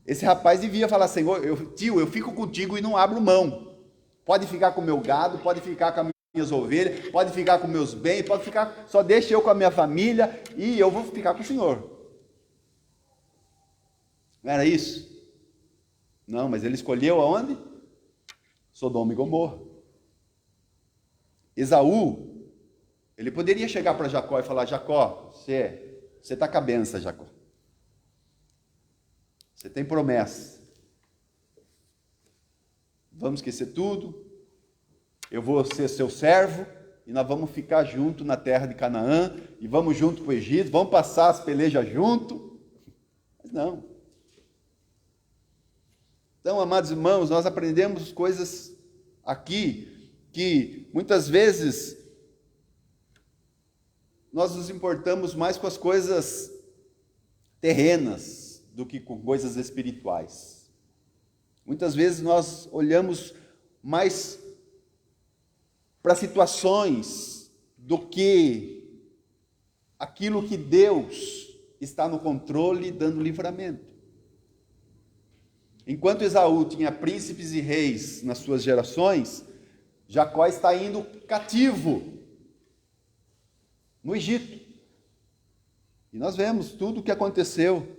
Esse rapaz devia falar, Senhor, tio, eu fico contigo e não abro mão. Pode ficar com o meu gado, pode ficar com as minhas ovelhas, pode ficar com meus bens, pode ficar, só deixa eu com a minha família e eu vou ficar com o Senhor. Não era isso? Não, mas ele escolheu aonde? Sodoma e Gomorra. Esaú, ele poderia chegar para Jacó e falar: Jacó, você está com a benção, Jacó. Você tem promessa. Vamos esquecer tudo. Eu vou ser seu servo e nós vamos ficar junto na terra de Canaã e vamos junto para o Egito, vamos passar as pelejas junto. Mas não. Então, amados irmãos, nós aprendemos coisas aqui que muitas vezes nós nos importamos mais com as coisas terrenas do que com coisas espirituais. Muitas vezes nós olhamos mais para situações do que aquilo que Deus está no controle, dando livramento. Enquanto Esaú tinha príncipes e reis nas suas gerações, Jacó está indo cativo no Egito. E nós vemos tudo o que aconteceu.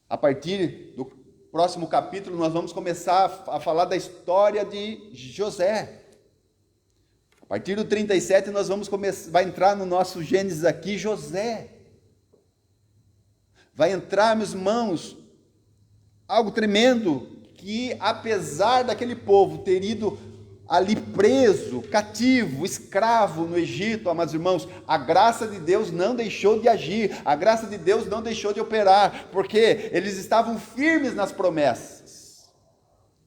A partir do próximo capítulo, nós vamos começar a falar da história de José. A partir do 37, nós vamos vai entrar no nosso Gênesis aqui, José. Vai entrar, meus irmãos, algo tremendo, que apesar daquele povo ter ido ali preso, cativo, escravo no Egito, amados irmãos, a graça de Deus não deixou de agir, a graça de Deus não deixou de operar, porque eles estavam firmes nas promessas.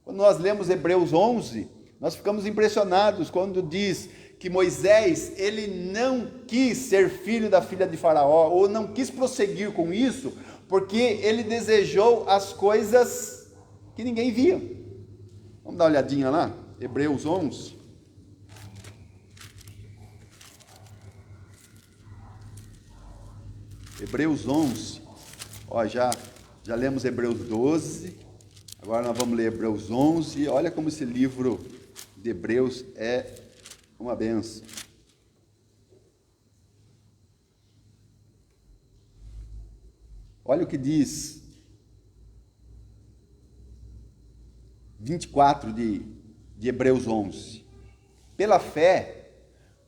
Quando nós lemos Hebreus 11, nós ficamos impressionados quando diz que Moisés, ele não quis ser filho da filha de Faraó, ou não quis prosseguir com isso, porque ele desejou as coisas que ninguém via. Vamos dar uma olhadinha lá? Hebreus 11. Hebreus 11. Ó, já lemos Hebreus 12. Agora nós vamos ler Hebreus 11. Olha como esse livro de Hebreus é uma benção. Olha o que diz 24 de Hebreus 11. Pela fé,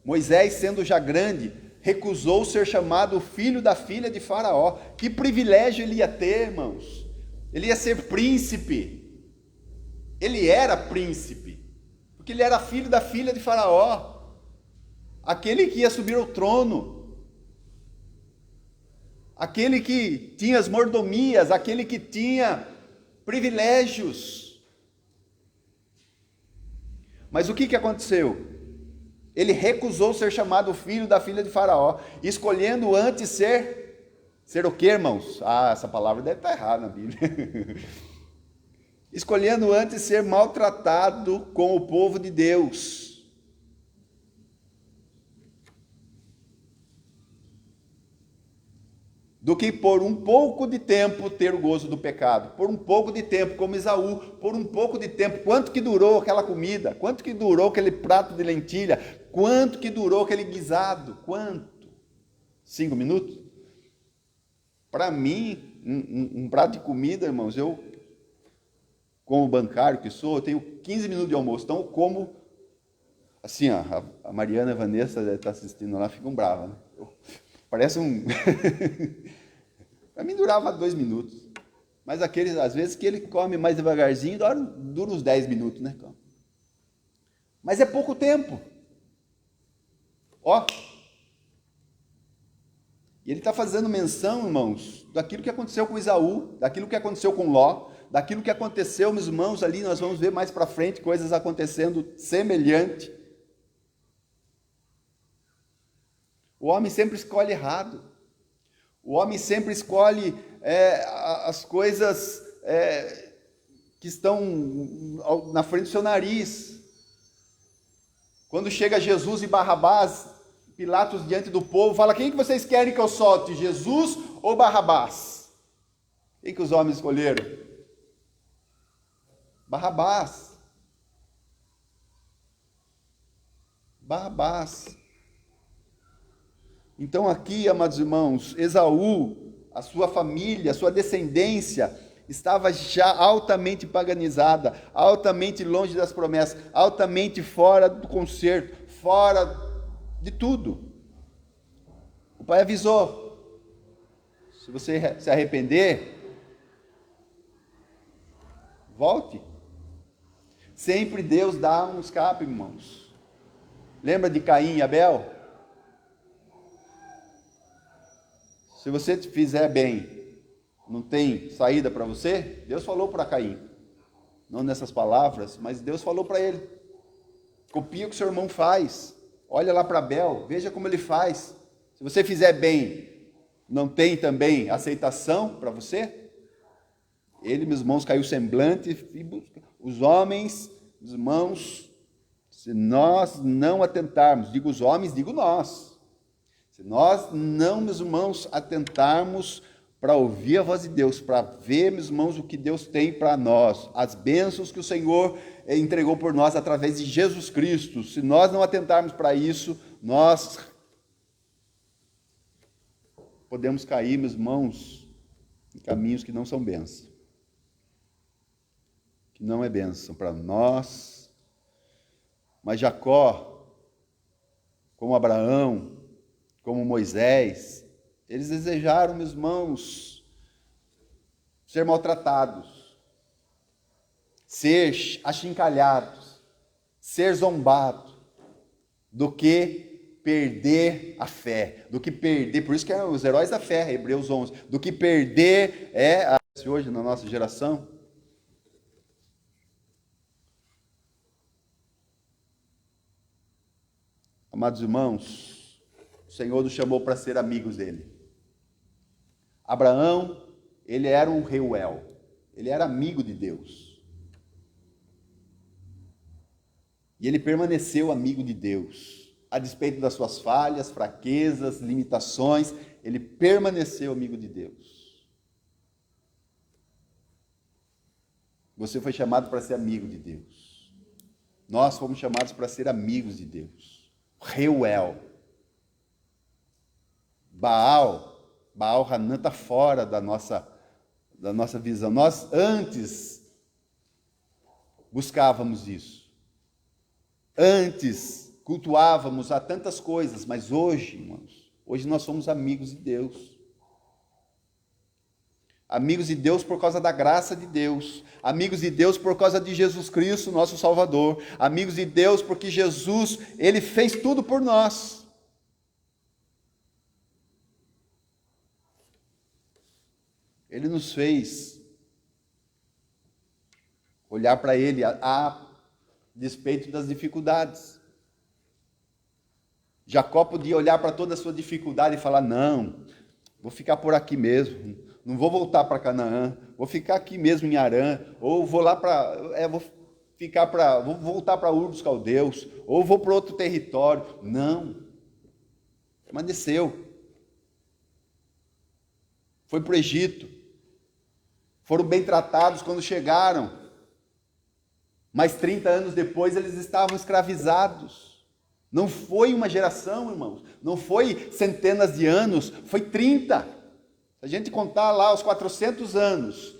Moisés, sendo já grande, recusou ser chamado filho da filha de Faraó. Que privilégio ele ia ter, irmãos. Ele ia ser príncipe. Ele era príncipe, porque ele era filho da filha de Faraó, aquele que ia subir ao trono, aquele que tinha as mordomias, aquele que tinha privilégios. Mas o que aconteceu? Ele recusou ser chamado filho da filha de Faraó, escolhendo antes ser o quê, irmãos? Ah, essa palavra deve estar errada na Bíblia. Escolhendo antes ser maltratado com o povo de Deus. Do que por um pouco de tempo ter o gozo do pecado. Por um pouco de tempo, como Esaú, por um pouco de tempo. Quanto que durou aquela comida? Quanto que durou aquele prato de lentilha? Quanto que durou aquele guisado? Quanto? 5 minutos? Para mim, um prato de comida, irmãos, eu, como bancário que sou, eu tenho 15 minutos de almoço. Então, eu como, assim, ó, a Mariana e a Vanessa deve estar assistindo lá, ficam bravas, né? Parece um... Para mim durava 2 minutos. Mas aqueles, às vezes, que ele come mais devagarzinho, dura uns 10 minutos, né? Mas é pouco tempo. Ó. E ele está fazendo menção, irmãos, daquilo que aconteceu com Esaú, daquilo que aconteceu com Ló, daquilo que aconteceu, meus irmãos, ali, nós vamos ver mais para frente, coisas acontecendo semelhante. O homem sempre escolhe errado. O homem sempre escolhe as coisas que estão na frente do seu nariz. Quando chega Jesus e Barrabás, Pilatos diante do povo, fala: quem que vocês querem que eu solte, Jesus ou Barrabás? Quem que os homens escolheram? Barrabás. Barrabás. Então aqui, amados irmãos, Esaú, a sua família, a sua descendência, estava já altamente paganizada, altamente longe das promessas, altamente fora do concerto, fora de tudo. O pai avisou: se você se arrepender, volte. Sempre Deus dá um escape, irmãos. Lembra de Caim e Abel? Se você fizer bem, não tem saída para você? Deus falou para Caim, não nessas palavras, mas Deus falou para ele: copia o que seu irmão faz, olha lá para Abel, veja como ele faz. Se você fizer bem, não tem também aceitação para você? Ele, meus irmãos, caiu semblante, os homens, os irmãos, se nós não atentarmos, digo os homens, digo nós, se nós não, meus irmãos, atentarmos para ouvir a voz de Deus, para ver, meus irmãos, o que Deus tem para nós, as bênçãos que o Senhor entregou por nós através de Jesus Cristo, se nós não atentarmos para isso, nós podemos cair, meus irmãos, em caminhos que não são bênção. Que não é bênção para nós. Mas Jacó, como Abraão, como Moisés, eles desejaram, meus irmãos, ser maltratados, ser achincalhados, ser zombados, do que perder a fé, do que perder, por isso que é os heróis da fé, Hebreus 11, do que perder hoje na nossa geração. Amados irmãos, o Senhor nos chamou para ser amigos dele. Abraão, ele era um Reuel, ele era amigo de Deus. E ele permaneceu amigo de Deus. A despeito das suas falhas, fraquezas, limitações, ele permaneceu amigo de Deus. Você foi chamado para ser amigo de Deus. Nós fomos chamados para ser amigos de Deus. Reuel. Baal Hanan está fora da nossa visão. Nós antes buscávamos isso. Antes cultuávamos a tantas coisas, mas hoje, irmãos, hoje nós somos amigos de Deus. Amigos de Deus por causa da graça de Deus. Amigos de Deus por causa de Jesus Cristo, nosso Salvador. Amigos de Deus porque Jesus, ele fez tudo por nós. Ele nos fez olhar para ele a despeito das dificuldades. Jacó podia olhar para toda a sua dificuldade e falar: não, vou ficar por aqui mesmo, não vou voltar para Canaã, vou ficar aqui mesmo em Harã, ou vou lá vou voltar para Ur dos Caldeus, ou vou para outro território. Não, permaneceu. Foi para o Egito, foram bem tratados quando chegaram, mas 30 anos depois eles estavam escravizados. Não foi uma geração, irmãos, não foi centenas de anos, foi 30. Se a gente contar lá os 400 anos,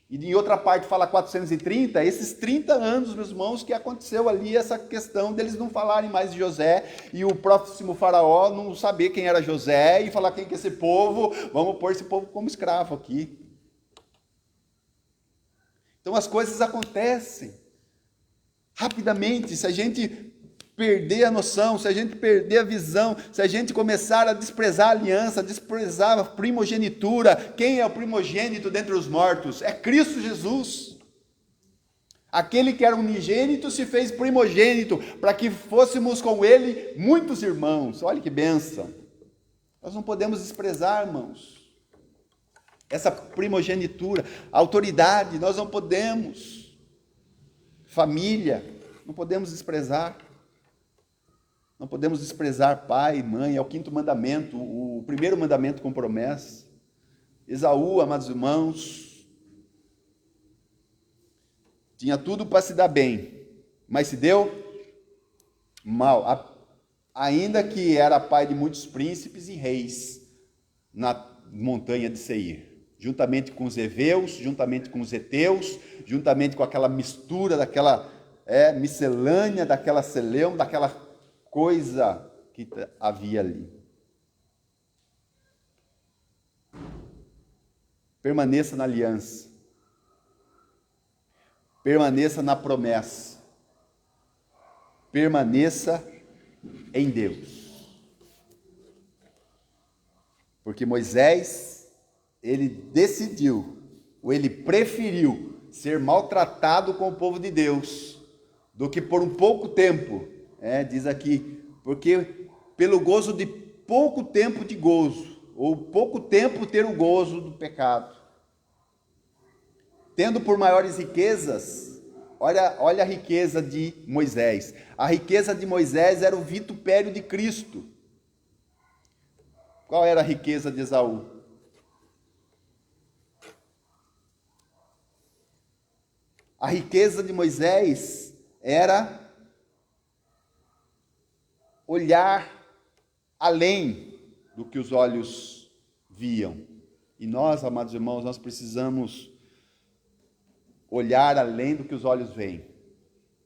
e em outra parte fala 430, esses 30 anos, meus irmãos, que aconteceu ali essa questão deles não falarem mais de José, e o próximo faraó não saber quem era José, e falar: quem que é esse povo, vamos pôr esse povo como escravo aqui. Então as coisas acontecem rapidamente, se a gente perder a noção, se a gente perder a visão, se a gente começar a desprezar a aliança, desprezar a primogenitura. Quem é o primogênito dentre os mortos? É Cristo Jesus. Aquele que era unigênito se fez primogênito, para que fôssemos com ele muitos irmãos. Olha que bênção. Nós não podemos desprezar, irmãos, essa primogenitura, autoridade, nós não podemos. Família, não podemos desprezar. Não podemos desprezar pai, mãe, é o 5º mandamento, o primeiro mandamento com promessa. Esaú, amados irmãos, tinha tudo para se dar bem, mas se deu mal, ainda que era pai de muitos príncipes e reis na montanha de Seir, juntamente com os heveus, juntamente com os heteus, juntamente com aquela mistura, daquela miscelânea, daquela celeum, daquela coisa que havia ali. Permaneça na aliança. Permaneça na promessa. Permaneça em Deus. Porque Moisés, ele decidiu, ou ele preferiu ser maltratado com o povo de Deus, do que por um pouco tempo, diz aqui, porque pelo gozo de pouco tempo de gozo, ou pouco tempo ter o gozo do pecado. Tendo por maiores riquezas, olha a riqueza de Moisés. A riqueza de Moisés era o vitupério de Cristo. Qual era a riqueza de Esaú? A riqueza de Moisés era olhar além do que os olhos viam. E nós, amados irmãos, nós precisamos olhar além do que os olhos veem.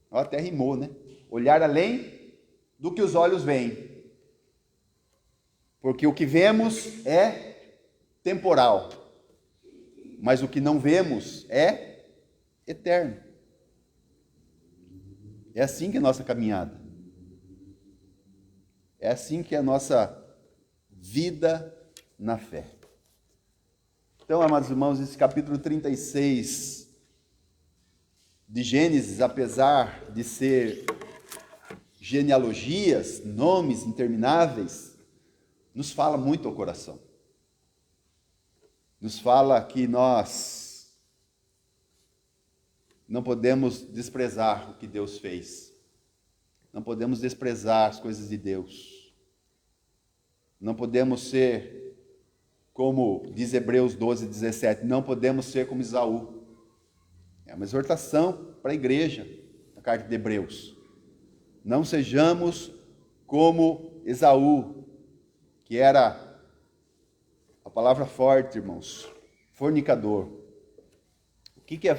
Até rimou, né? Olhar além do que os olhos veem. Porque o que vemos é temporal, mas o que não vemos é eterno. É assim que é a nossa caminhada. É assim que é a nossa vida na fé. Então, amados irmãos, esse capítulo 36 de Gênesis, apesar de ser genealogias, nomes intermináveis, nos fala muito ao coração. Nos fala que nós não podemos desprezar o que Deus fez. Não podemos desprezar as coisas de Deus. Não podemos ser, como diz Hebreus 12, 17, não podemos ser como Esaú. É uma exortação para a igreja, na carta de Hebreus. Não sejamos como Esaú, que era, a palavra forte, irmãos, fornicador. O que é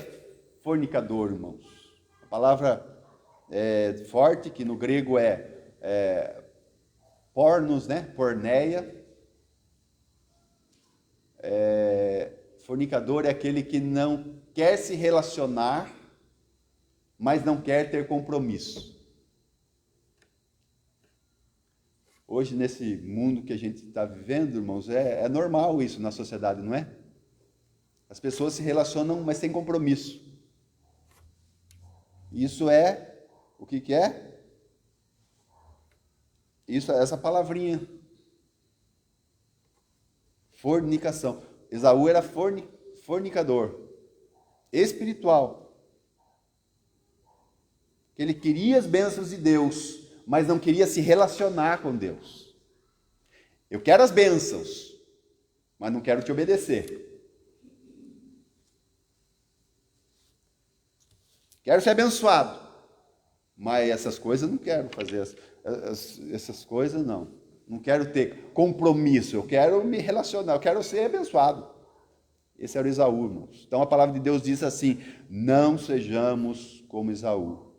fornicador, irmãos? A palavra forte, que no grego é pornos, né? Porneia. Fornicador é aquele que não quer se relacionar, mas não quer ter compromisso. Hoje, nesse mundo que a gente está vivendo, irmãos, é normal isso na sociedade, não é? As pessoas se relacionam, mas sem compromisso. Isso é, o que é? Isso é essa palavrinha. Fornicação. Esaú era fornicador, espiritual. Ele queria as bênçãos de Deus, mas não queria se relacionar com Deus. Eu quero as bênçãos, mas não quero te obedecer. Quero ser abençoado, mas essas coisas eu não quero fazer. Essas coisas não. Não quero ter compromisso, eu quero me relacionar, eu quero ser abençoado. Esse era o Esaú, irmãos. Então a palavra de Deus diz assim: não sejamos como Esaú.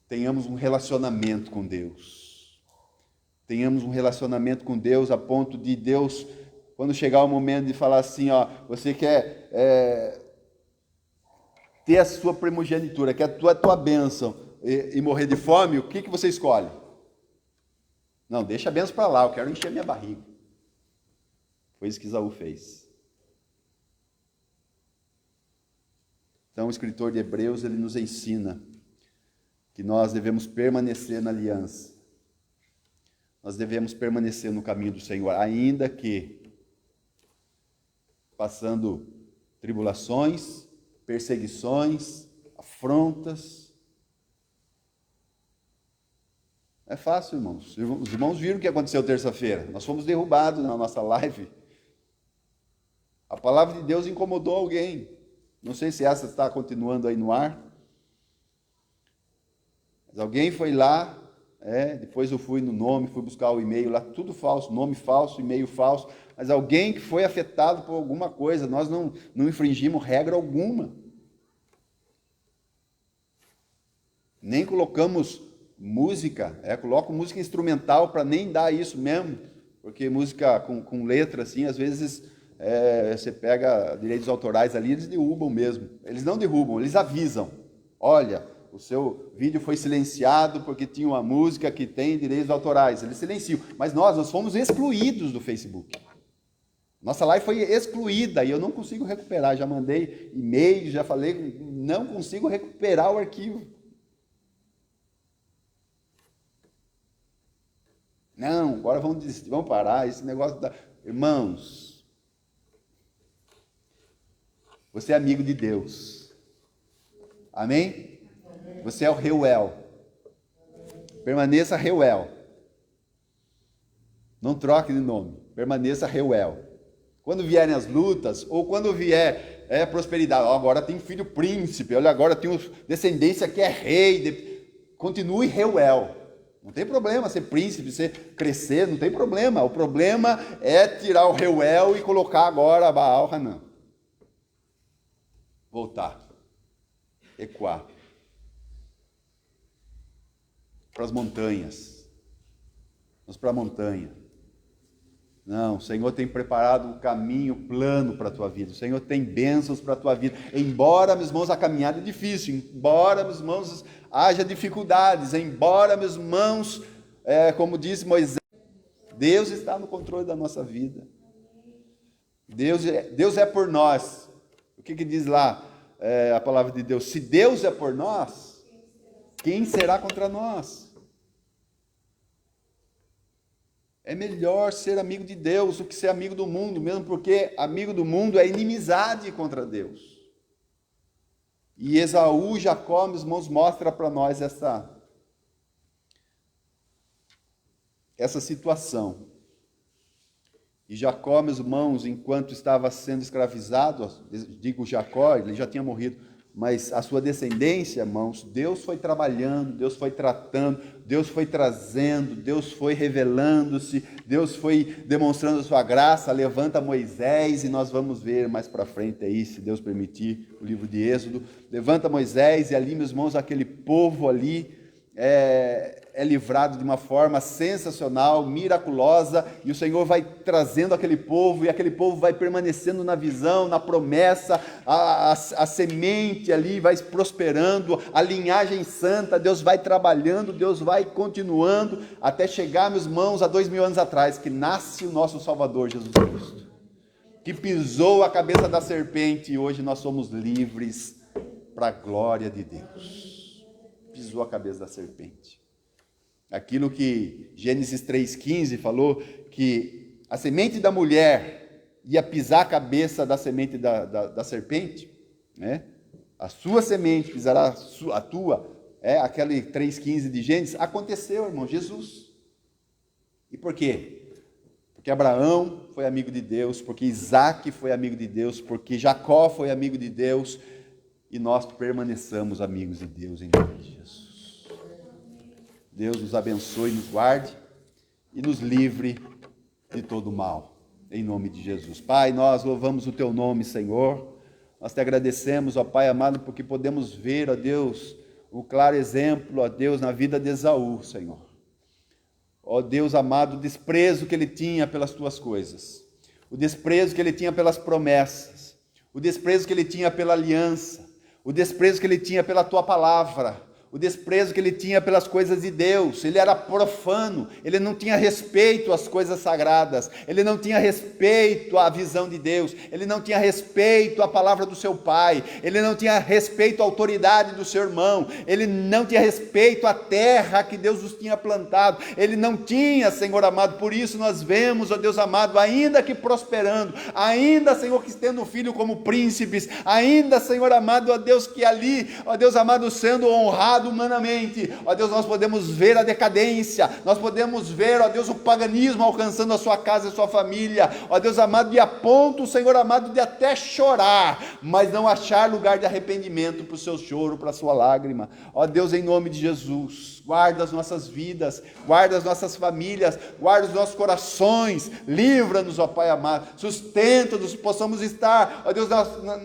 Tenhamos um relacionamento com Deus. Tenhamos um relacionamento com Deus a ponto de Deus, quando chegar o momento de falar assim, você quer ter a sua primogenitura, quer a tua bênção e morrer de fome, o que você escolhe? Não, deixa a bênção para lá, eu quero encher minha barriga. Foi isso que Esaú fez. Então, o escritor de Hebreus, ele nos ensina que nós devemos permanecer na aliança. Nós devemos permanecer no caminho do Senhor, ainda que passando tribulações, perseguições, afrontas. É fácil, irmãos. Os irmãos viram o que aconteceu terça-feira. Nós fomos derrubados na nossa live. A palavra de Deus incomodou alguém. Não sei se essa está continuando aí no ar. Mas alguém foi lá, depois eu fui buscar o e-mail lá, tudo falso, nome falso, e-mail falso. Mas alguém que foi afetado por alguma coisa, nós não infringimos regra alguma. Nem colocamos música, coloco música instrumental para nem dar isso mesmo, porque música com letra, assim, às vezes você pega direitos autorais ali, eles derrubam mesmo. Eles não derrubam, eles avisam. Olha, o seu vídeo foi silenciado porque tinha uma música que tem direitos autorais. Eles silenciam. Mas nós fomos excluídos do Facebook. Nossa live foi excluída e eu não consigo recuperar. Já mandei e-mail, já falei, não consigo recuperar o arquivo. Não, agora vamos parar esse negócio da... Irmãos, você é amigo de Deus. Amém? Você é o Reuel. Permaneça Reuel. Não troque de nome. Permaneça Reuel. Quando vierem as lutas, ou quando vier prosperidade, agora tem filho príncipe, olha, agora tem descendência que é rei, continue Reuel. Não tem problema ser príncipe, ser crescer, não tem problema. O problema é tirar o Reuel e colocar agora Baal Hanan. Voltar. Ecoar. Para as montanhas. Vamos para a montanha. Não, o Senhor tem preparado um caminho plano para a tua vida. O Senhor tem bênçãos para a tua vida. Embora, meus irmãos, a caminhada é difícil. Embora, meus irmãos, haja dificuldades. Embora, meus irmãos, como disse Moisés, Deus está no controle da nossa vida. Deus é por nós. O que diz lá a palavra de Deus? Se Deus é por nós, quem será contra nós? É melhor ser amigo de Deus do que ser amigo do mundo, mesmo porque amigo do mundo é inimizade contra Deus. E Esaú, Jacó, meus irmãos, mostra para nós essa situação. E Jacó, meus irmãos, enquanto estava sendo escravizado, digo Jacó, ele já tinha morrido, mas a sua descendência, irmãos, Deus foi trabalhando, Deus foi tratando, Deus foi trazendo, Deus foi revelando-se, Deus foi demonstrando a sua graça. Levanta Moisés, e nós vamos ver mais para frente aí, se Deus permitir, o livro de Êxodo. Levanta Moisés, e ali, meus irmãos, aquele povo ali é livrado de uma forma sensacional, miraculosa, e o Senhor vai trazendo aquele povo, e aquele povo vai permanecendo na visão, na promessa, a semente ali vai prosperando, a linhagem santa, Deus vai trabalhando, Deus vai continuando, até chegar, meus irmãos, a 2000 anos atrás, que nasce o nosso Salvador Jesus Cristo, que pisou a cabeça da serpente, e hoje nós somos livres para a glória de Deus. Pisou a cabeça da serpente. Aquilo que Gênesis 3,15 falou, que a semente da mulher ia pisar a cabeça da semente da serpente, né? A sua semente pisará a tua, aquele 3,15 de Gênesis, aconteceu, irmão, Jesus. E por quê? Porque Abraão foi amigo de Deus, porque Isaac foi amigo de Deus, porque Jacó foi amigo de Deus, e nós permaneçamos amigos de Deus em nome de Jesus. Deus nos abençoe, nos guarde e nos livre de todo mal, em nome de Jesus. Pai, nós louvamos o Teu nome, Senhor. Nós Te agradecemos, ó Pai amado, porque podemos ver, ó Deus, o claro exemplo, ó Deus, na vida de Esaú, Senhor. Ó Deus amado, o desprezo que ele tinha pelas Tuas coisas, o desprezo que ele tinha pelas promessas, o desprezo que ele tinha pela aliança, o desprezo que ele tinha pela Tua palavra, o desprezo que ele tinha pelas coisas de Deus. Ele era profano, ele não tinha respeito às coisas sagradas, ele não tinha respeito à visão de Deus, ele não tinha respeito à palavra do seu pai, ele não tinha respeito à autoridade do seu irmão, ele não tinha respeito à terra que Deus os tinha plantado, ele não tinha, Senhor amado. Por isso nós vemos, ó Deus amado, ainda que prosperando, ainda, Senhor, que tendo um filho como príncipes, ainda, Senhor amado, ó Deus, que ali, ó Deus amado, sendo honrado humanamente, ó Deus, nós podemos ver a decadência, nós podemos ver, ó Deus, o paganismo alcançando a sua casa e a sua família, ó Deus amado, e a ponto, Senhor amado, de até chorar, mas não achar lugar de arrependimento para o seu choro, para a sua lágrima. Ó Deus, em nome de Jesus, guarda as nossas vidas, guarda as nossas famílias, guarda os nossos corações, livra-nos, ó Pai amado, sustenta-nos, possamos estar, ó Deus,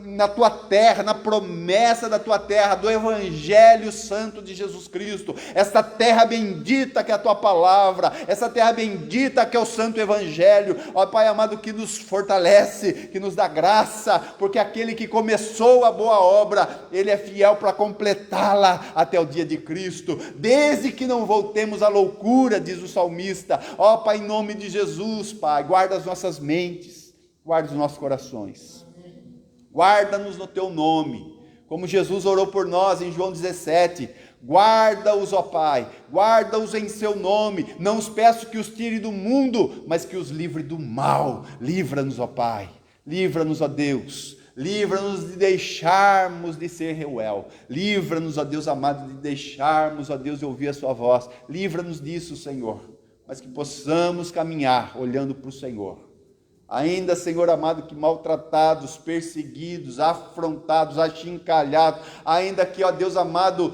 na Tua terra, na promessa da Tua terra, do Evangelho Santo Santo de Jesus Cristo, esta terra bendita que é a tua palavra, essa terra bendita que é o Santo Evangelho, ó Pai amado, que nos fortalece, que nos dá graça, porque aquele que começou a boa obra, Ele é fiel para completá-la até o dia de Cristo, desde que não voltemos à loucura, diz o salmista. Ó Pai, em nome de Jesus, Pai, guarda as nossas mentes, guarda os nossos corações, guarda-nos no teu nome, como Jesus orou por nós em João 17, guarda-os, ó Pai, guarda-os em seu nome, não os peço que os tire do mundo, mas que os livre do mal. Livra-nos, ó Pai, livra-nos, ó Deus, livra-nos de deixarmos de ser Reuel, livra-nos, ó Deus amado, de deixarmos, ó Deus, de ouvir a sua voz, livra-nos disso, Senhor, mas que possamos caminhar olhando para o Senhor. Ainda, Senhor amado, que maltratados, perseguidos, afrontados, achincalhados, ainda que, ó Deus amado,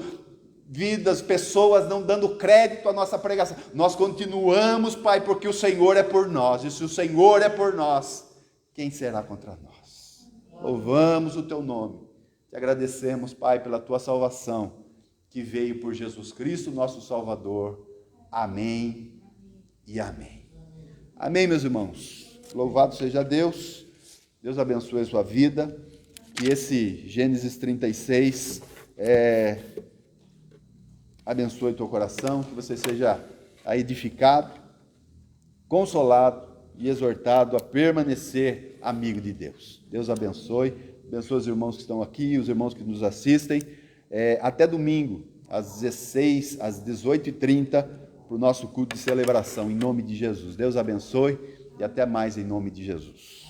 vidas, pessoas não dando crédito à nossa pregação, nós continuamos, Pai, porque o Senhor é por nós, e se o Senhor é por nós, quem será contra nós? Louvamos o teu nome, te agradecemos, Pai, pela tua salvação, que veio por Jesus Cristo, nosso Salvador. Amém e amém. Amém, meus irmãos. Louvado seja Deus, Deus abençoe a sua vida, que esse Gênesis 36 abençoe o teu coração, que você seja edificado, consolado e exortado a permanecer amigo de Deus. Deus abençoe os irmãos que estão aqui, os irmãos que nos assistem, até domingo, às 18h30, para o nosso culto de celebração, em nome de Jesus. Deus abençoe. E até mais em nome de Jesus.